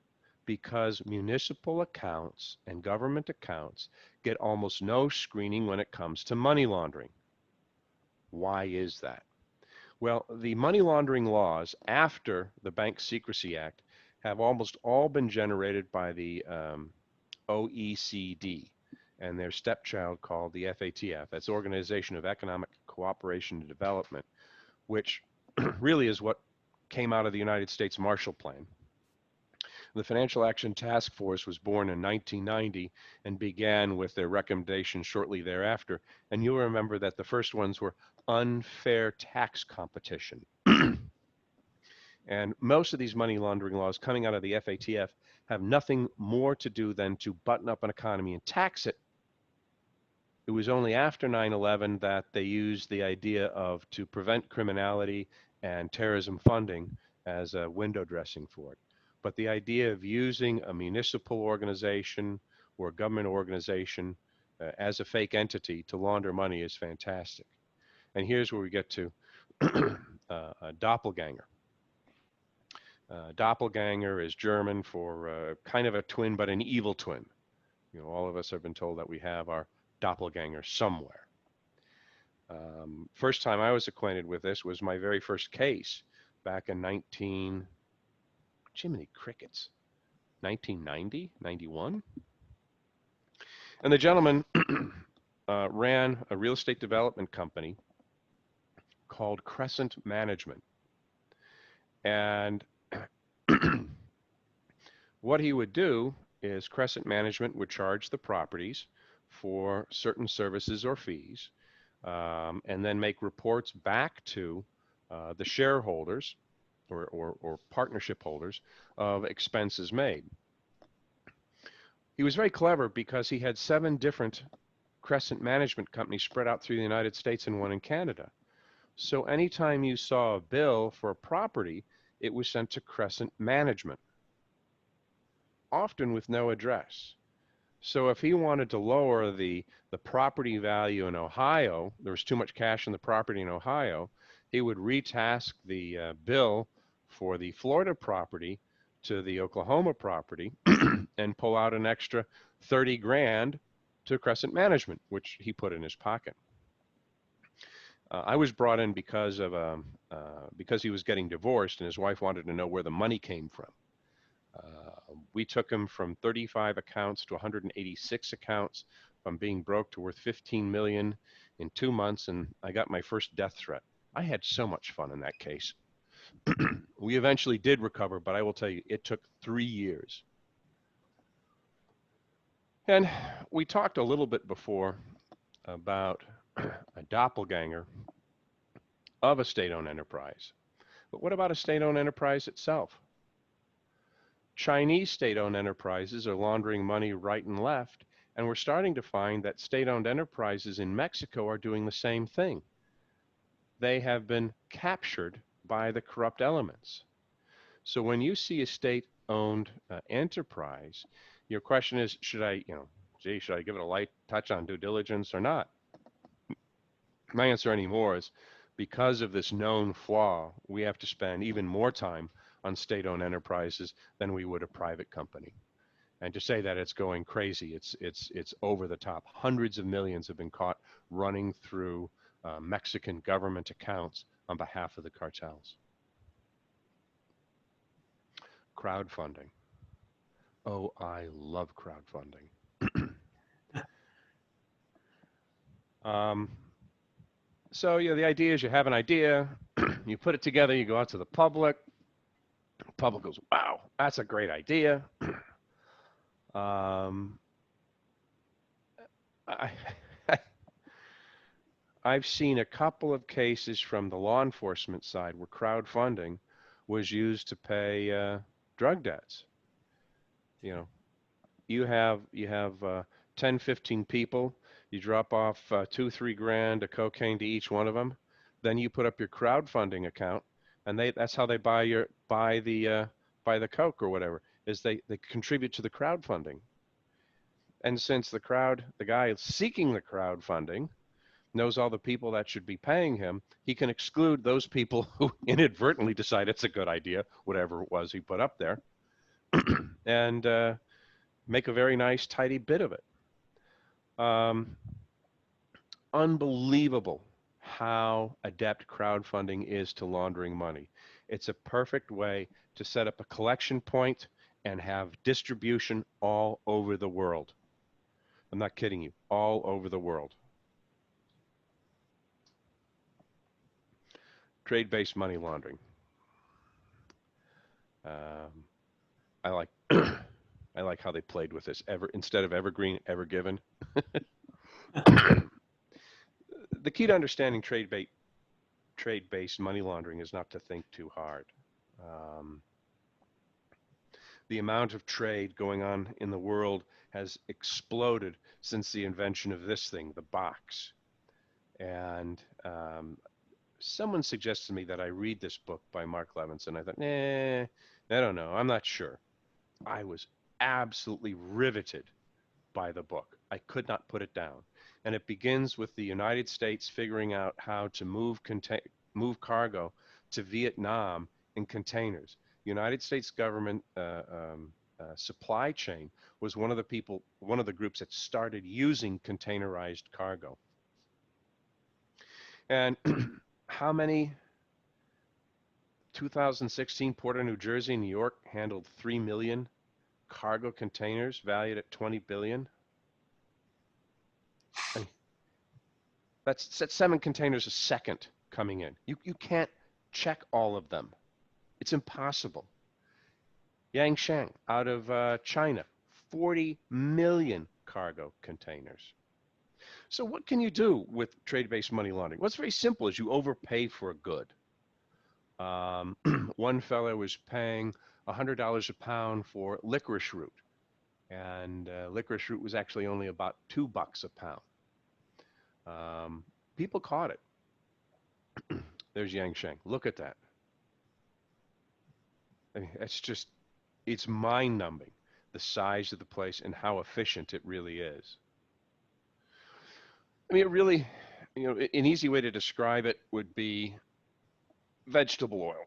Speaker 1: Because municipal accounts and government accounts get almost no screening when it comes to money laundering. Why is that? Well, the money laundering laws after the Bank Secrecy Act have almost all been generated by the OECD and their stepchild called the FATF. That's Organization of Economic Cooperation and Development, which really is what came out of the United States Marshall Plan. The Financial Action Task Force was born in 1990 and began with their recommendations shortly thereafter. And you'll remember that the first ones were unfair tax competition. And most of these money laundering laws coming out of the FATF have nothing more to do than to button up an economy and tax it. It was only after 9/11 that they used the idea of to prevent criminality and terrorism funding as a window dressing for it. But the idea of using a municipal organization or a government organization as a fake entity to launder money is fantastic. And here's where we get to a doppelganger. Doppelganger is German for kind of a twin, but an evil twin. You know, all of us have been told that we have our doppelganger somewhere. First time I was acquainted with this was my very first case back in 1990, 91. And the gentleman ran a real estate development company called Crescent Management. And what he would do is Crescent Management would charge the properties for certain services or fees, and then make reports back to the shareholders or partnership holders of expenses made. He was very clever because he had 7 different Crescent Management companies spread out through the United States and 1 in Canada. So anytime you saw a bill for a property, it was sent to Crescent Management, often with no address. So if he wanted to lower the property value in Ohio, there was too much cash in the property in Ohio, he would retask the bill for the Florida property to the Oklahoma property and pull out an extra 30 grand to Crescent Management, which he put in his pocket. I was brought in because he was getting divorced and his wife wanted to know where the money came from. We took him from 35 accounts to 186 accounts, from being broke to worth 15 million in 2 months, and I got my first death threat. I had so much fun in that case. We eventually did recover, but I will tell you, it took 3 years. And we talked a little bit before about a doppelganger of a state-owned enterprise. But what about a state-owned enterprise itself? Chinese state-owned enterprises are laundering money right and left, And we're starting to find that state-owned enterprises in Mexico are doing the same thing. They have been captured by the corrupt elements. So when you see a state-owned enterprise, your question is, should I, should I give it a light touch on due diligence or not? My answer anymore is, because of this known flaw, we have to spend even more time on state-owned enterprises than we would a private company. And to say that it's going crazy, it's over the top. Hundreds of millions have been caught running through Mexican government accounts on behalf of the cartels. Crowdfunding. Oh, I love crowdfunding. So the idea is you have an idea, you put it together, you go out to the public. The public goes, wow, that's a great idea. I've seen a couple of cases from the law enforcement side where crowdfunding was used to pay drug debts. You have 10, 15 people. You drop off 2-3 grand of cocaine to each one of them. Then you put up your crowdfunding account, and that's how they buy the coke or whatever. Is they contribute to the crowdfunding. And since the guy seeking the crowdfunding knows all the people that should be paying him, he can exclude those people who inadvertently decide it's a good idea, whatever it was he put up there, and make a very nice, tidy bit of it. Unbelievable how adept crowdfunding is to laundering money. It's a perfect way to set up a collection point and have distribution all over the world. I'm not kidding you, all over the world. Trade-based money laundering. I like I like how they played with this. Instead of evergreen, ever given. The key to understanding trade-based money laundering is not to think too hard. The amount of trade going on in the world has exploded since the invention of this thing, the box. And someone suggested to me that I read this book by Mark Levinson. I thought, I don't know. I'm not sure. I was absolutely riveted by the book. I could not put it down. And it begins with the United States figuring out how to move cargo to Vietnam in containers. The United States government supply chain was one of the groups that started using containerized cargo. And how many 2016 Port of New Jersey, New York handled 3 million cargo containers valued at $20 billion? That's 7 containers a second coming in. You can't check all of them. It's impossible. Yangshan out of China, 40 million cargo containers. So what can you do with trade-based money laundering? Well, it's very simple. Is you overpay for a good. One fellow was paying $100 a pound for licorice root, and licorice root was actually only about $2 a pound. People caught it. There's Yangshan. Look at that. I mean, it's mind-numbing, the size of the place and how efficient it really is. I mean, it really, an easy way to describe it would be vegetable oil.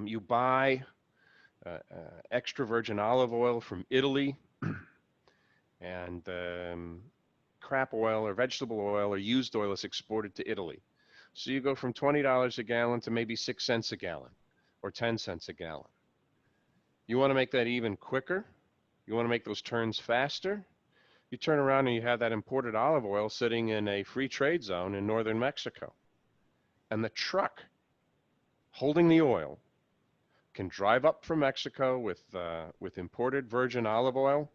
Speaker 1: You buy extra virgin olive oil from Italy, and crap oil or vegetable oil or used oil is exported to Italy. So you go from $20 a gallon to maybe 6 cents a gallon or 10 cents a gallon. You want to make that even quicker? You want to make those turns faster? You turn around and you have that imported olive oil sitting in a free trade zone in northern Mexico. And the truck holding the oil can drive up from Mexico with imported virgin olive oil,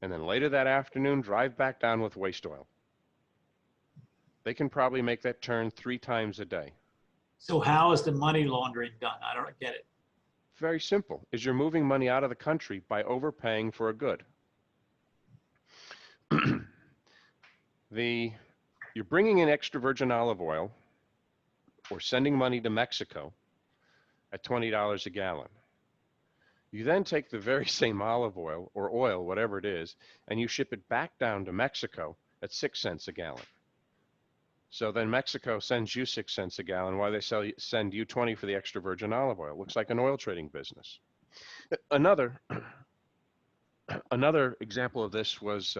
Speaker 1: and then later that afternoon drive back down with waste oil. They can probably make that turn 3 times a day.
Speaker 2: So how is the money laundering done? I don't get it.
Speaker 1: Very simple. Is you're moving money out of the country by overpaying for a good. You're bringing in extra virgin olive oil or sending money to Mexico at $20 a gallon. You then take the very same olive oil or oil, whatever it is, and you ship it back down to Mexico at 6 cents a gallon. So then Mexico sends you 6 cents a gallon while they send you 20 for the extra virgin olive oil. Looks like an oil trading business. Another example of this was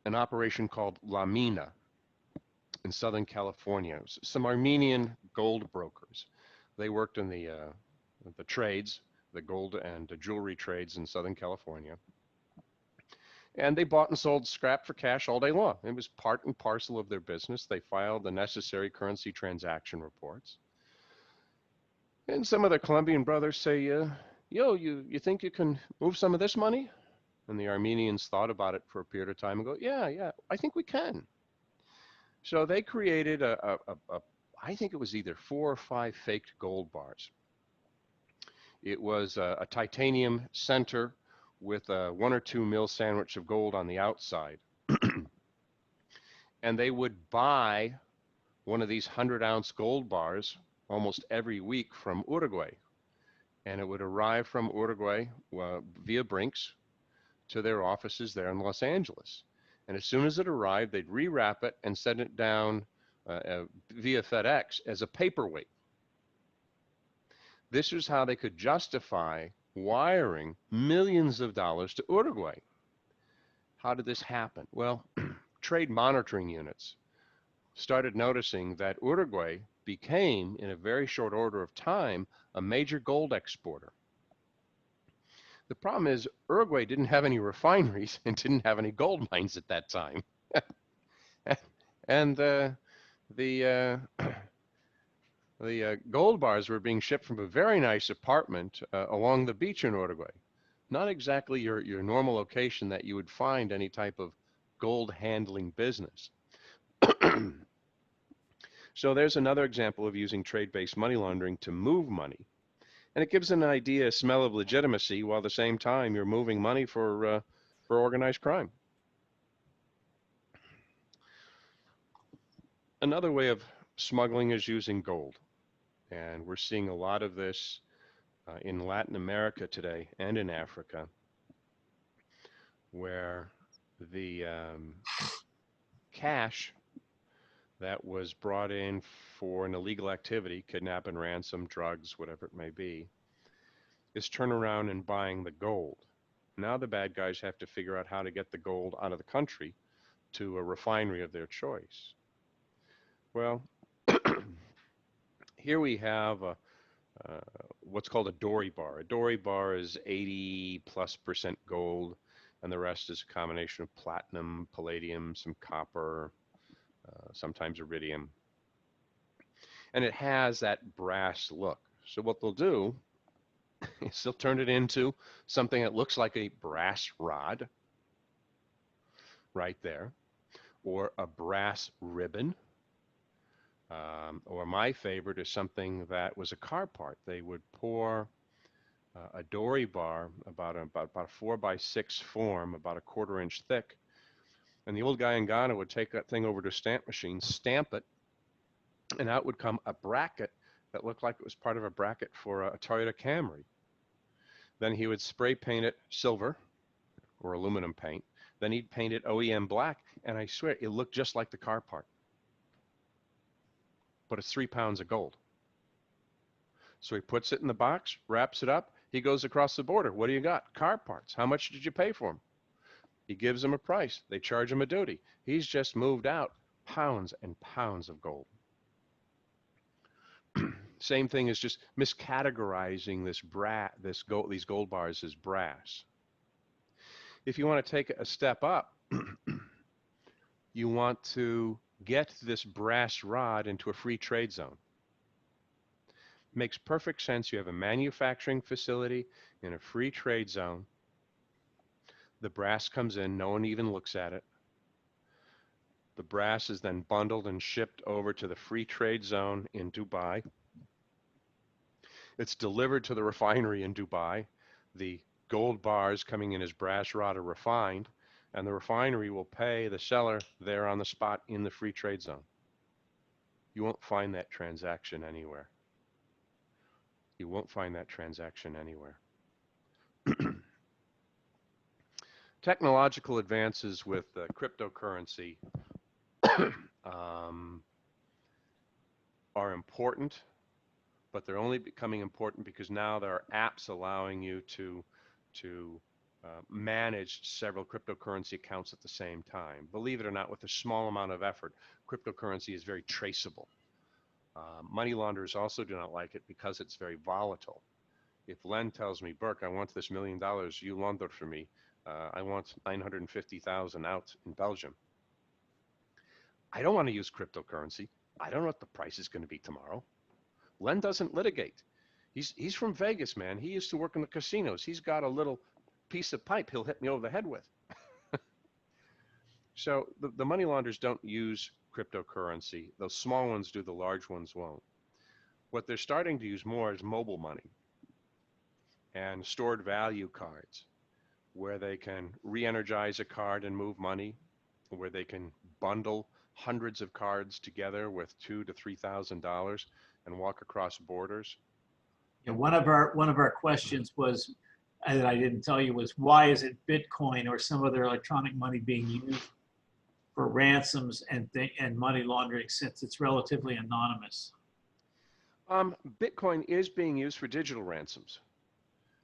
Speaker 1: an operation called La Mina in Southern California. Some Armenian gold brokers. They worked in the trades, the gold and jewelry trades in Southern California. And they bought and sold scrap for cash all day long. It was part and parcel of their business. They filed the necessary currency transaction reports. And some of their Colombian brothers say, yo, you think you can move some of this money? And the Armenians thought about it for a period of time and go, yeah, I think we can. So they created I think it was either 4 or 5 faked gold bars. It was a titanium center with a 1 or 2 mil sandwich of gold on the outside. And they would buy one of these 100-ounce gold bars almost every week from Uruguay. And it would arrive from Uruguay via Brinks to their offices there in Los Angeles. And as soon as it arrived, they'd rewrap it and send it down via FedEx as a paperweight. This was how they could justify wiring millions of dollars to Uruguay. How did this happen? Well, trade monitoring units started noticing that Uruguay became, in a very short order of time, a major gold exporter. The problem is Uruguay didn't have any refineries and didn't have any gold mines at that time. And the gold bars were being shipped from a very nice apartment along the beach in Uruguay. Not exactly your normal location that you would find any type of gold handling business. So there's another example of using trade-based money laundering to move money. And it gives an idea, a smell of legitimacy, while at the same time you're moving money for organized crime. Another way of smuggling is using gold. And we're seeing a lot of this in Latin America today and in Africa, where the cash that was brought in for an illegal activity, kidnap and ransom, drugs, whatever it may be, is turn around and buying the gold. Now the bad guys have to figure out how to get the gold out of the country to a refinery of their choice. Well, here we have what's called a dory bar. A dory bar is 80+% gold, and the rest is a combination of platinum, palladium, some copper, sometimes iridium. And it has that brass look. So what they'll do is they'll turn it into something that looks like a brass rod right there, or a brass ribbon. Or my favorite is something that was a car part. They would pour a dory bar about a 4x6 form, about a 1/4 inch thick. And the old guy in Ghana would take that thing over to a stamp machine, stamp it, and out would come a bracket that looked like it was part of a bracket for a Toyota Camry. Then he would spray paint it silver or aluminum paint. Then he'd paint it OEM black, and I swear it looked just like the car part. But it's 3 pounds of gold. So he puts it in the box, wraps it up. He goes across the border. What do you got? Car parts. How much did you pay for them? He gives them a price. They charge him a duty. He's just moved out pounds and pounds of gold. Same thing is just miscategorizing these gold bars as brass. If you want to take a step up, you want to get this brass rod into a free trade zone. Makes perfect sense. You have a manufacturing facility in a free trade zone. The brass comes in, no one even looks at it. The brass is then bundled and shipped over to the free trade zone in Dubai. It's delivered to the refinery in Dubai. The gold bars coming in as brass rod are refined. and the refinery will pay the seller there on the spot in the free trade zone. You won't find that transaction anywhere. You won't find that transaction anywhere. Technological advances with cryptocurrency are important, but they're only becoming important because now there are apps allowing you to manage several cryptocurrency accounts at the same time. Believe it or not, with a small amount of effort, cryptocurrency is very traceable. Money launderers also do not like it because it's very volatile. If Len tells me, Burke, I want this $1 million you laundered for me, I want 950,000 out in Belgium. I don't want to use cryptocurrency. I don't know what the price is going to be tomorrow. Len doesn't litigate. He's from Vegas, man. He used to work in the casinos. He's got a little piece of pipe he'll hit me over the head with. So the money launderers don't use cryptocurrency. Those small ones do, the large ones won't. What they're starting to use more is mobile money and stored value cards, where they can re-energize a card and move money, where they can bundle hundreds of cards together with $2,000 to $3,000 and walk across borders.
Speaker 2: Yeah, one of our questions was, that I didn't tell you, was why isn't Bitcoin or some other electronic money being used for ransoms and money laundering, since it's relatively anonymous?
Speaker 1: Bitcoin is being used for digital ransoms,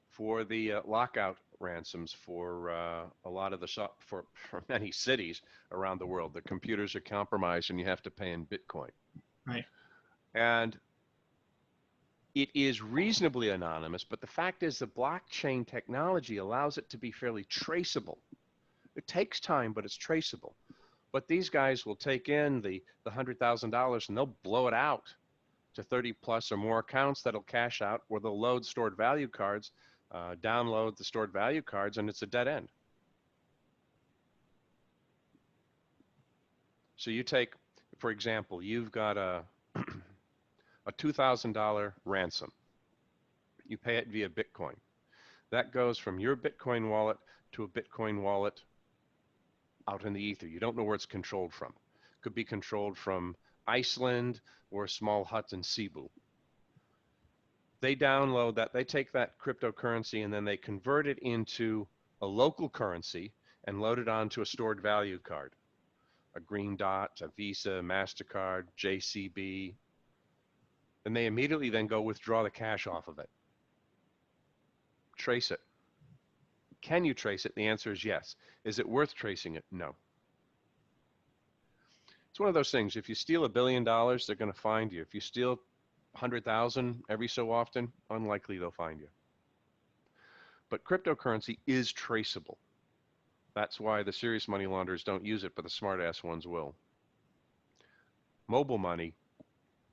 Speaker 1: for the lockout ransoms for a lot of for many cities around the world. The computers are compromised and you have to pay in Bitcoin.
Speaker 2: Right.
Speaker 1: And it is reasonably anonymous, but the fact is the blockchain technology allows it to be fairly traceable. It takes time, but it's traceable. But these guys will take in the $100,000 and they'll blow it out to 30 plus or more accounts that'll cash out, or they'll load stored value cards, download the stored value cards, and it's a dead end. So you take, for example, you've got a $2,000 ransom. You pay it via Bitcoin. That goes from your Bitcoin wallet to a Bitcoin wallet out in the ether. You don't know where it's controlled from. Could be controlled from Iceland or a small hut in Cebu. They download that, they take that cryptocurrency and then they convert it into a local currency and load it onto a stored value card. A Green Dot, a Visa, MasterCard, JCB. And they immediately then go withdraw the cash off of it. Trace it. Can you trace it? The answer is yes. Is it worth tracing it? No. It's one of those things. If you steal $1 billion, they're going to find you. If you steal 100,000 every so often, unlikely they'll find you. But cryptocurrency is traceable. That's why the serious money launderers don't use it, but the smart-ass ones will. Mobile money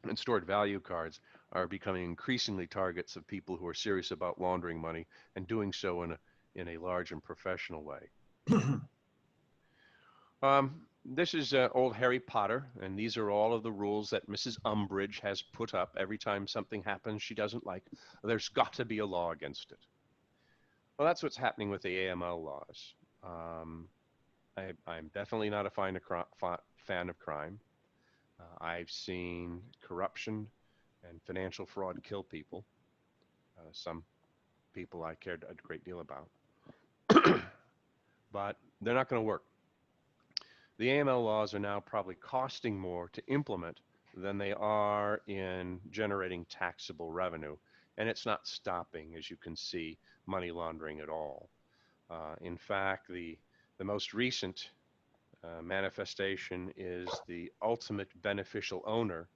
Speaker 1: and stored value cards are becoming increasingly targets of people who are serious about laundering money and doing so in a large and professional way. This is old Harry Potter, and these are all of the rules that Mrs. Umbridge has put up every time something happens she doesn't like. There's got to be a law against it. Well, that's what's happening with the AML laws. I'm definitely not a fan of crime. I've seen corruption and financial fraud kill people. Some people I cared a great deal about. But they're not going to work. The AML laws are now probably costing more to implement than they are in generating taxable revenue. And it's not stopping, as you can see, money laundering at all. In fact, the most recent manifestation is the ultimate beneficial owner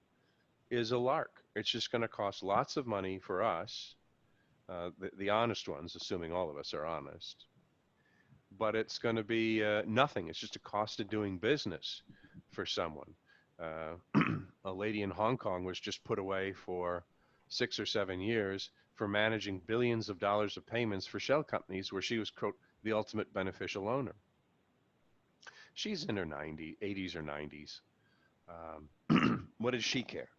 Speaker 1: is L.Burke. It's just going to cost lots of money for us, the honest ones, assuming all of us are honest. But it's going to be nothing. It's just a cost of doing business for someone. A lady in Hong Kong was just put away for 6 or 7 years for managing billions of dollars of payments for shell companies where she was, quote, the ultimate beneficial owner. She's in her 80s or 90s. What does she care?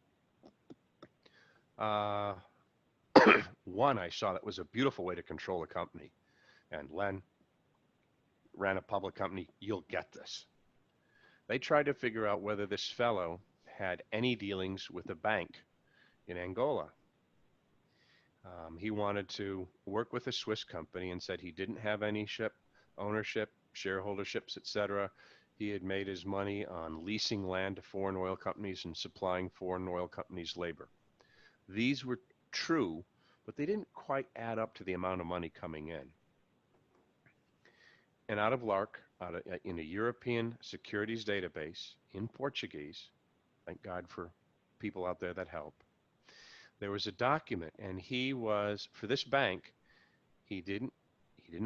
Speaker 1: One I saw that was a beautiful way to control a company. And Len, ran a public company, you'll get this. They tried to figure out whether this fellow had any dealings with a bank in Angola. He wanted to work with a Swiss company and said he didn't have any ownership, shareholderships, etc. He had made his money on leasing land to foreign oil companies and supplying foreign oil companies labor. These were true, but they didn't quite add up to the amount of money coming in. And out of L.Burke, in a European securities database in Portuguese, thank God for people out there that help, there was a document, and he was, for this bank, he didn't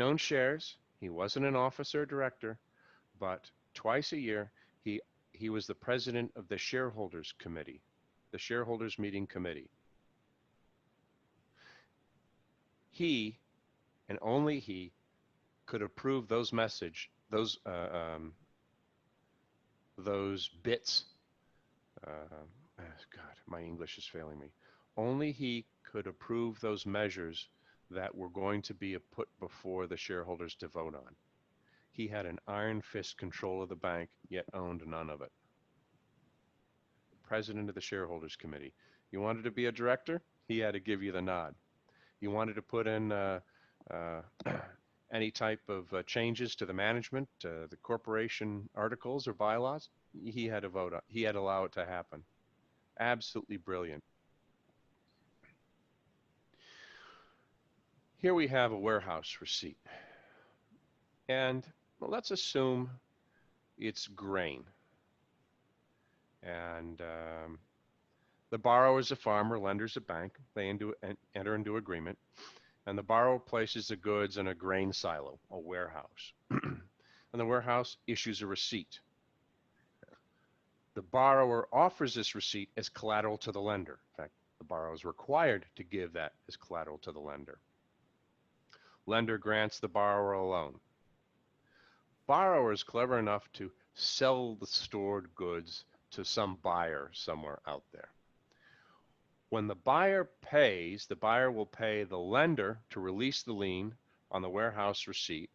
Speaker 1: own shares, he wasn't an officer or director, but twice a year he was the president of the shareholders committee, the shareholders meeting committee. He, and only he, could approve those those bits. God, my English is failing me. Only he could approve those measures that were going to be put before the shareholders to vote on. He had an iron fist control of the bank, yet owned none of it. President of the shareholders committee. You wanted to be a director? He had to give you the nod. You wanted to put in any type of changes to the management, the corporation articles or bylaws? He had to vote on. He had to allow it to happen. Absolutely brilliant. Here we have a warehouse receipt. And well, let's assume it's grain. And the borrower is a farmer, lender's a bank. They enter into agreement. And the borrower places the goods in a grain silo, a warehouse. And the warehouse issues a receipt. The borrower offers this receipt as collateral to the lender. In fact, the borrower is required to give that as collateral to the lender. Lender grants the borrower a loan. Borrower is clever enough to sell the stored goods to some buyer somewhere out there. When the buyer pays, the buyer will pay the lender to release the lien on the warehouse receipt.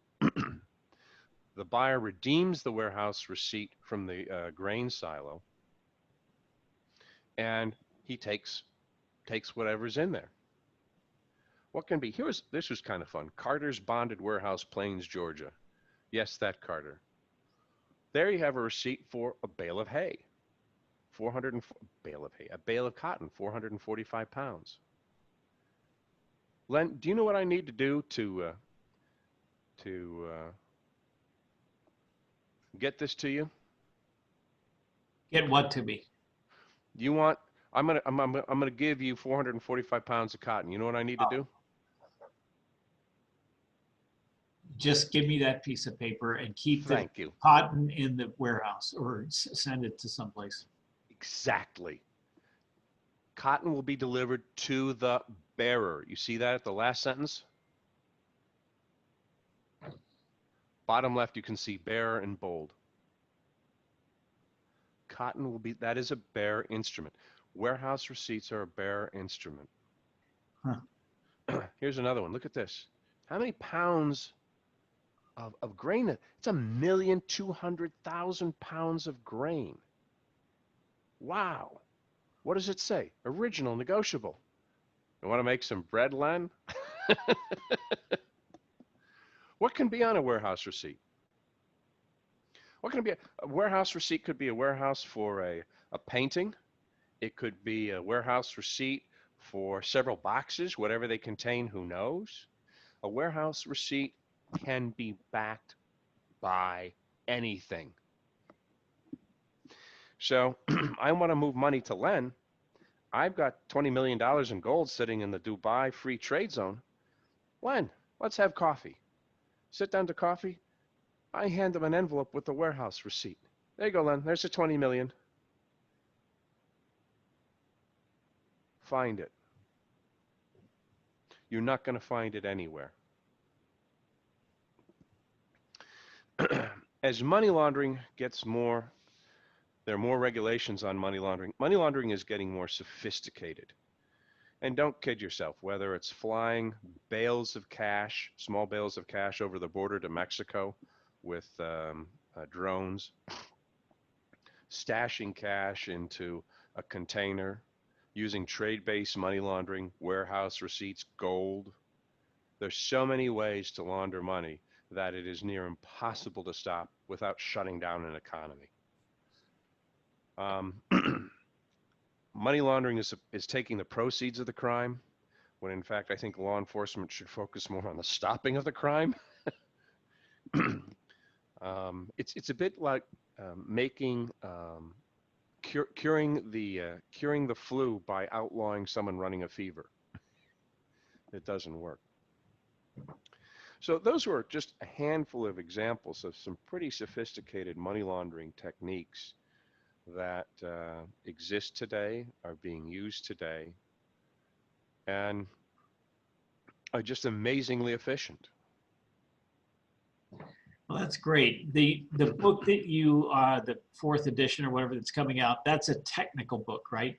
Speaker 1: The buyer redeems the warehouse receipt from the grain silo, and he takes whatever's in there. What can be? This was kind of fun. Carter's Bonded Warehouse, Plains, Georgia. Yes, that Carter. There you have a receipt for a bale of hay. A bale of cotton, 445 pounds. Len, do you know what I need to do to get this to you?
Speaker 2: Get what to me?
Speaker 1: You want? I'm gonna give you 445 pounds of cotton. You know what I need to do?
Speaker 2: Just give me that piece of paper and keep the
Speaker 1: Thank you.
Speaker 2: cotton in the warehouse, or send it to someplace.
Speaker 1: Exactly. Cotton will be delivered to the bearer. You see that at the last sentence? Bottom left, you can see bearer in bold. Cotton will be, that is a bearer instrument. Warehouse receipts are a bearer instrument.
Speaker 2: Huh.
Speaker 1: Here's another one. Look at this. How many pounds of grain? It's 1,200,000 pounds of grain. Wow. What does it say? Original, negotiable. You want to make some bread, Len? What can be on a warehouse receipt? What can it be? A warehouse receipt could be a warehouse for a painting. It could be a warehouse receipt for several boxes, whatever they contain, who knows? A warehouse receipt can be backed by anything. So I want to move money to Len. I've got $20 million in gold sitting in the Dubai Free Trade Zone. Len, let's have coffee. Sit down to coffee. I hand him an envelope with the warehouse receipt. There you go, Len. There's the 20 million. Find it. You're not going to find it anywhere. As money laundering gets more, there are more regulations on money laundering. Money laundering is getting more sophisticated. And don't kid yourself, whether it's flying bales of cash, small bales of cash over the border to Mexico, with drones, stashing cash into a container, using trade-based money laundering, warehouse receipts, gold. There's so many ways to launder money that it is near impossible to stop without shutting down an economy. Money laundering is taking the proceeds of the crime, when in fact I think law enforcement should focus more on the stopping of the crime. It's a bit like curing the flu by outlawing someone running a fever. It doesn't work. So those were just a handful of examples of some pretty sophisticated money laundering techniques that exist today, are being used today, and are just amazingly efficient.
Speaker 2: Well, that's great. The book that you, the 4th edition or whatever that's coming out, that's a technical book, right?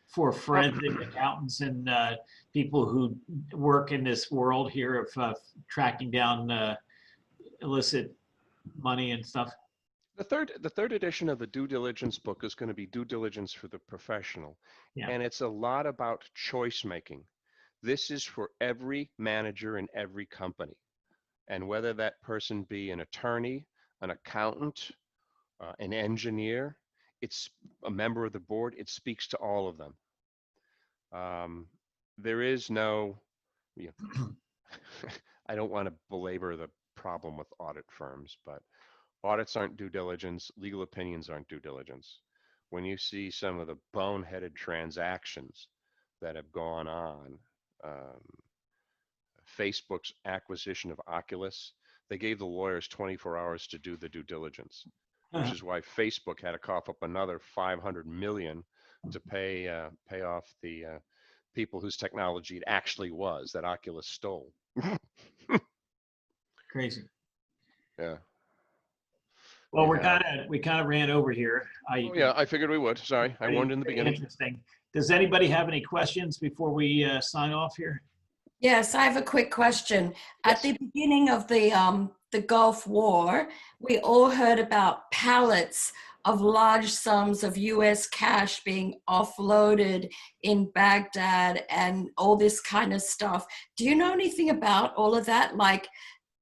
Speaker 2: For forensic accountants and people who work in this world here of tracking down illicit money and stuff.
Speaker 1: The third edition of the Due Diligence book is going to be Due Diligence for the Professional.
Speaker 2: Yeah.
Speaker 1: And it's a lot about choice making. This is for every manager in every company. And whether that person be an attorney, an accountant, an engineer, it's a member of the board, it speaks to all of them. There is no, I don't want to belabor the problem with audit firms, but audits aren't due diligence, legal opinions aren't due diligence. When you see some of the boneheaded transactions that have gone on, Facebook's acquisition of Oculus, they gave the lawyers 24 hours to do the due diligence, which is why Facebook had to cough up another $500 million to pay off the people whose technology it actually was that Oculus stole.
Speaker 2: Crazy.
Speaker 1: Yeah.
Speaker 2: Well,
Speaker 1: Yeah.
Speaker 2: we kind of ran over here.
Speaker 1: Oh, yeah, I figured we would. Sorry, I warned in the beginning.
Speaker 2: Interesting. Does anybody have any questions before we sign off here?
Speaker 3: Yes, I have a quick question. At the beginning of the Gulf War, we all heard about pallets of large sums of US cash being offloaded in Baghdad and all this kind of stuff. Do you know anything about all of that? Like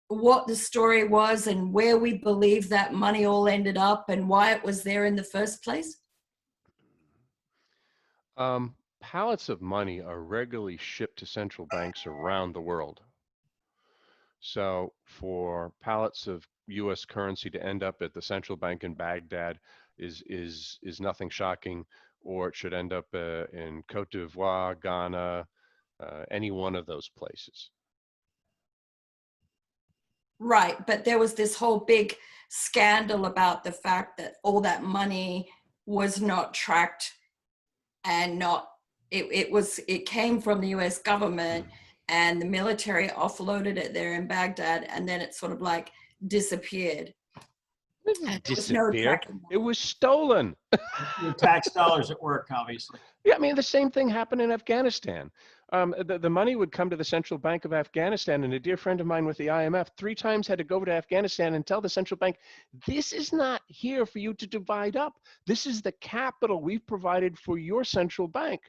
Speaker 3: what the story was and where we believe that money all ended up and why it was there in the first place?
Speaker 1: Pallets of money are regularly shipped to central banks around the world. So for pallets of US currency to end up at the central bank in Baghdad is nothing shocking, or it should end up in Cote d'Ivoire, Ghana, any one of those places.
Speaker 3: Right, but there was this whole big scandal about the fact that all that money was not tracked and it came from the US government and the military offloaded it there in Baghdad and then it sort of like disappeared.
Speaker 1: Disappeared. It was stolen.
Speaker 2: Your tax dollars at work, obviously.
Speaker 1: Yeah, I mean, the same thing happened in Afghanistan. The money would come to the Central Bank of Afghanistan, and a dear friend of mine with the IMF 3 times had to go to Afghanistan and tell the central bank, this is not here for you to divide up. This is the capital we've provided for your central bank.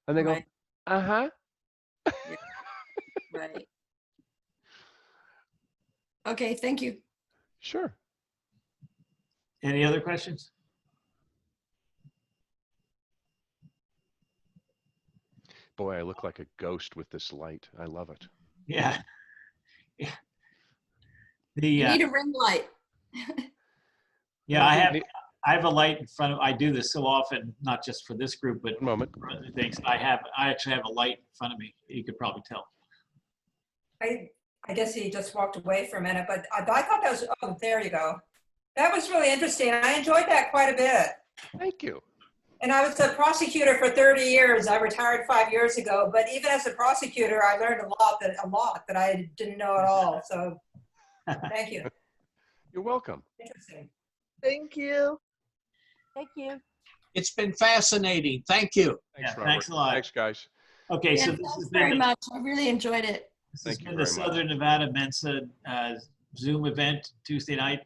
Speaker 1: And they go, uh-huh.
Speaker 3: Yeah. Right. Okay, thank you.
Speaker 1: Sure.
Speaker 2: Any other questions?
Speaker 1: Boy, I look like a ghost with this light. I love it.
Speaker 2: Yeah. Yeah.
Speaker 3: You need a ring light.
Speaker 2: Yeah, I have a light in front of, I do this so often, not just for this group, but for other things. I actually have a light in front of me. You could probably tell.
Speaker 10: I guess he just walked away for a minute, but I thought that was, oh, there you go. That was really interesting. I enjoyed that quite a bit.
Speaker 1: Thank you.
Speaker 10: And I was a prosecutor for 30 years. I retired 5 years ago, but even as a prosecutor, I learned a lot that I didn't know at all. So thank you.
Speaker 1: You're welcome.
Speaker 10: Interesting.
Speaker 11: Thank you.
Speaker 8: Thank you.
Speaker 6: It's been fascinating. Thank you.
Speaker 1: Thanks,
Speaker 2: Yeah,
Speaker 1: Robert.
Speaker 2: thanks a lot.
Speaker 1: Thanks, guys.
Speaker 2: Okay,
Speaker 3: Yeah,
Speaker 2: so this
Speaker 3: thanks
Speaker 2: has
Speaker 3: very
Speaker 2: been
Speaker 3: much. I really enjoyed it.
Speaker 2: this has
Speaker 1: Thank you
Speaker 2: been the
Speaker 1: very much.
Speaker 2: Southern Nevada Mensa Zoom event Tuesday night.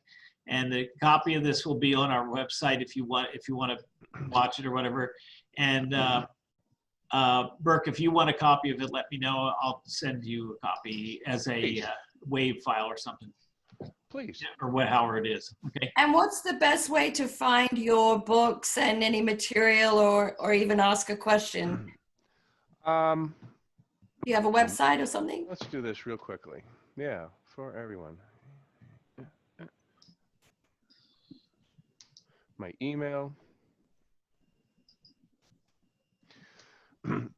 Speaker 2: And the copy of this will be on our website if you want to watch it or whatever. And Burke, if you want a copy of it, let me know. I'll send you a copy as a WAV file or something.
Speaker 1: Please.
Speaker 2: Or however it is. Okay.
Speaker 3: And what's the best way to find your books and any material or even ask a question? Do you have a website or something?
Speaker 1: Let's do this real quickly. Yeah, for everyone. My email.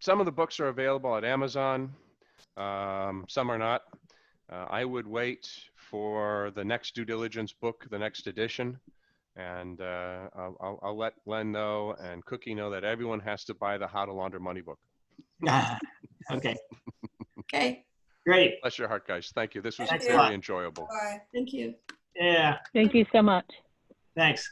Speaker 1: Some of the books are available at Amazon. Some are not. I would wait for the next due diligence book, the next edition, and I'll let Len know and Cookie know that everyone has to buy the How to Launder Money book.
Speaker 2: Okay.
Speaker 3: Okay.
Speaker 2: Great.
Speaker 1: Bless your heart, guys. Thank you. This was
Speaker 2: Thanks a
Speaker 1: very
Speaker 2: lot.
Speaker 1: enjoyable.
Speaker 3: Thank you.
Speaker 2: Yeah.
Speaker 8: Thank you so much.
Speaker 2: Thanks.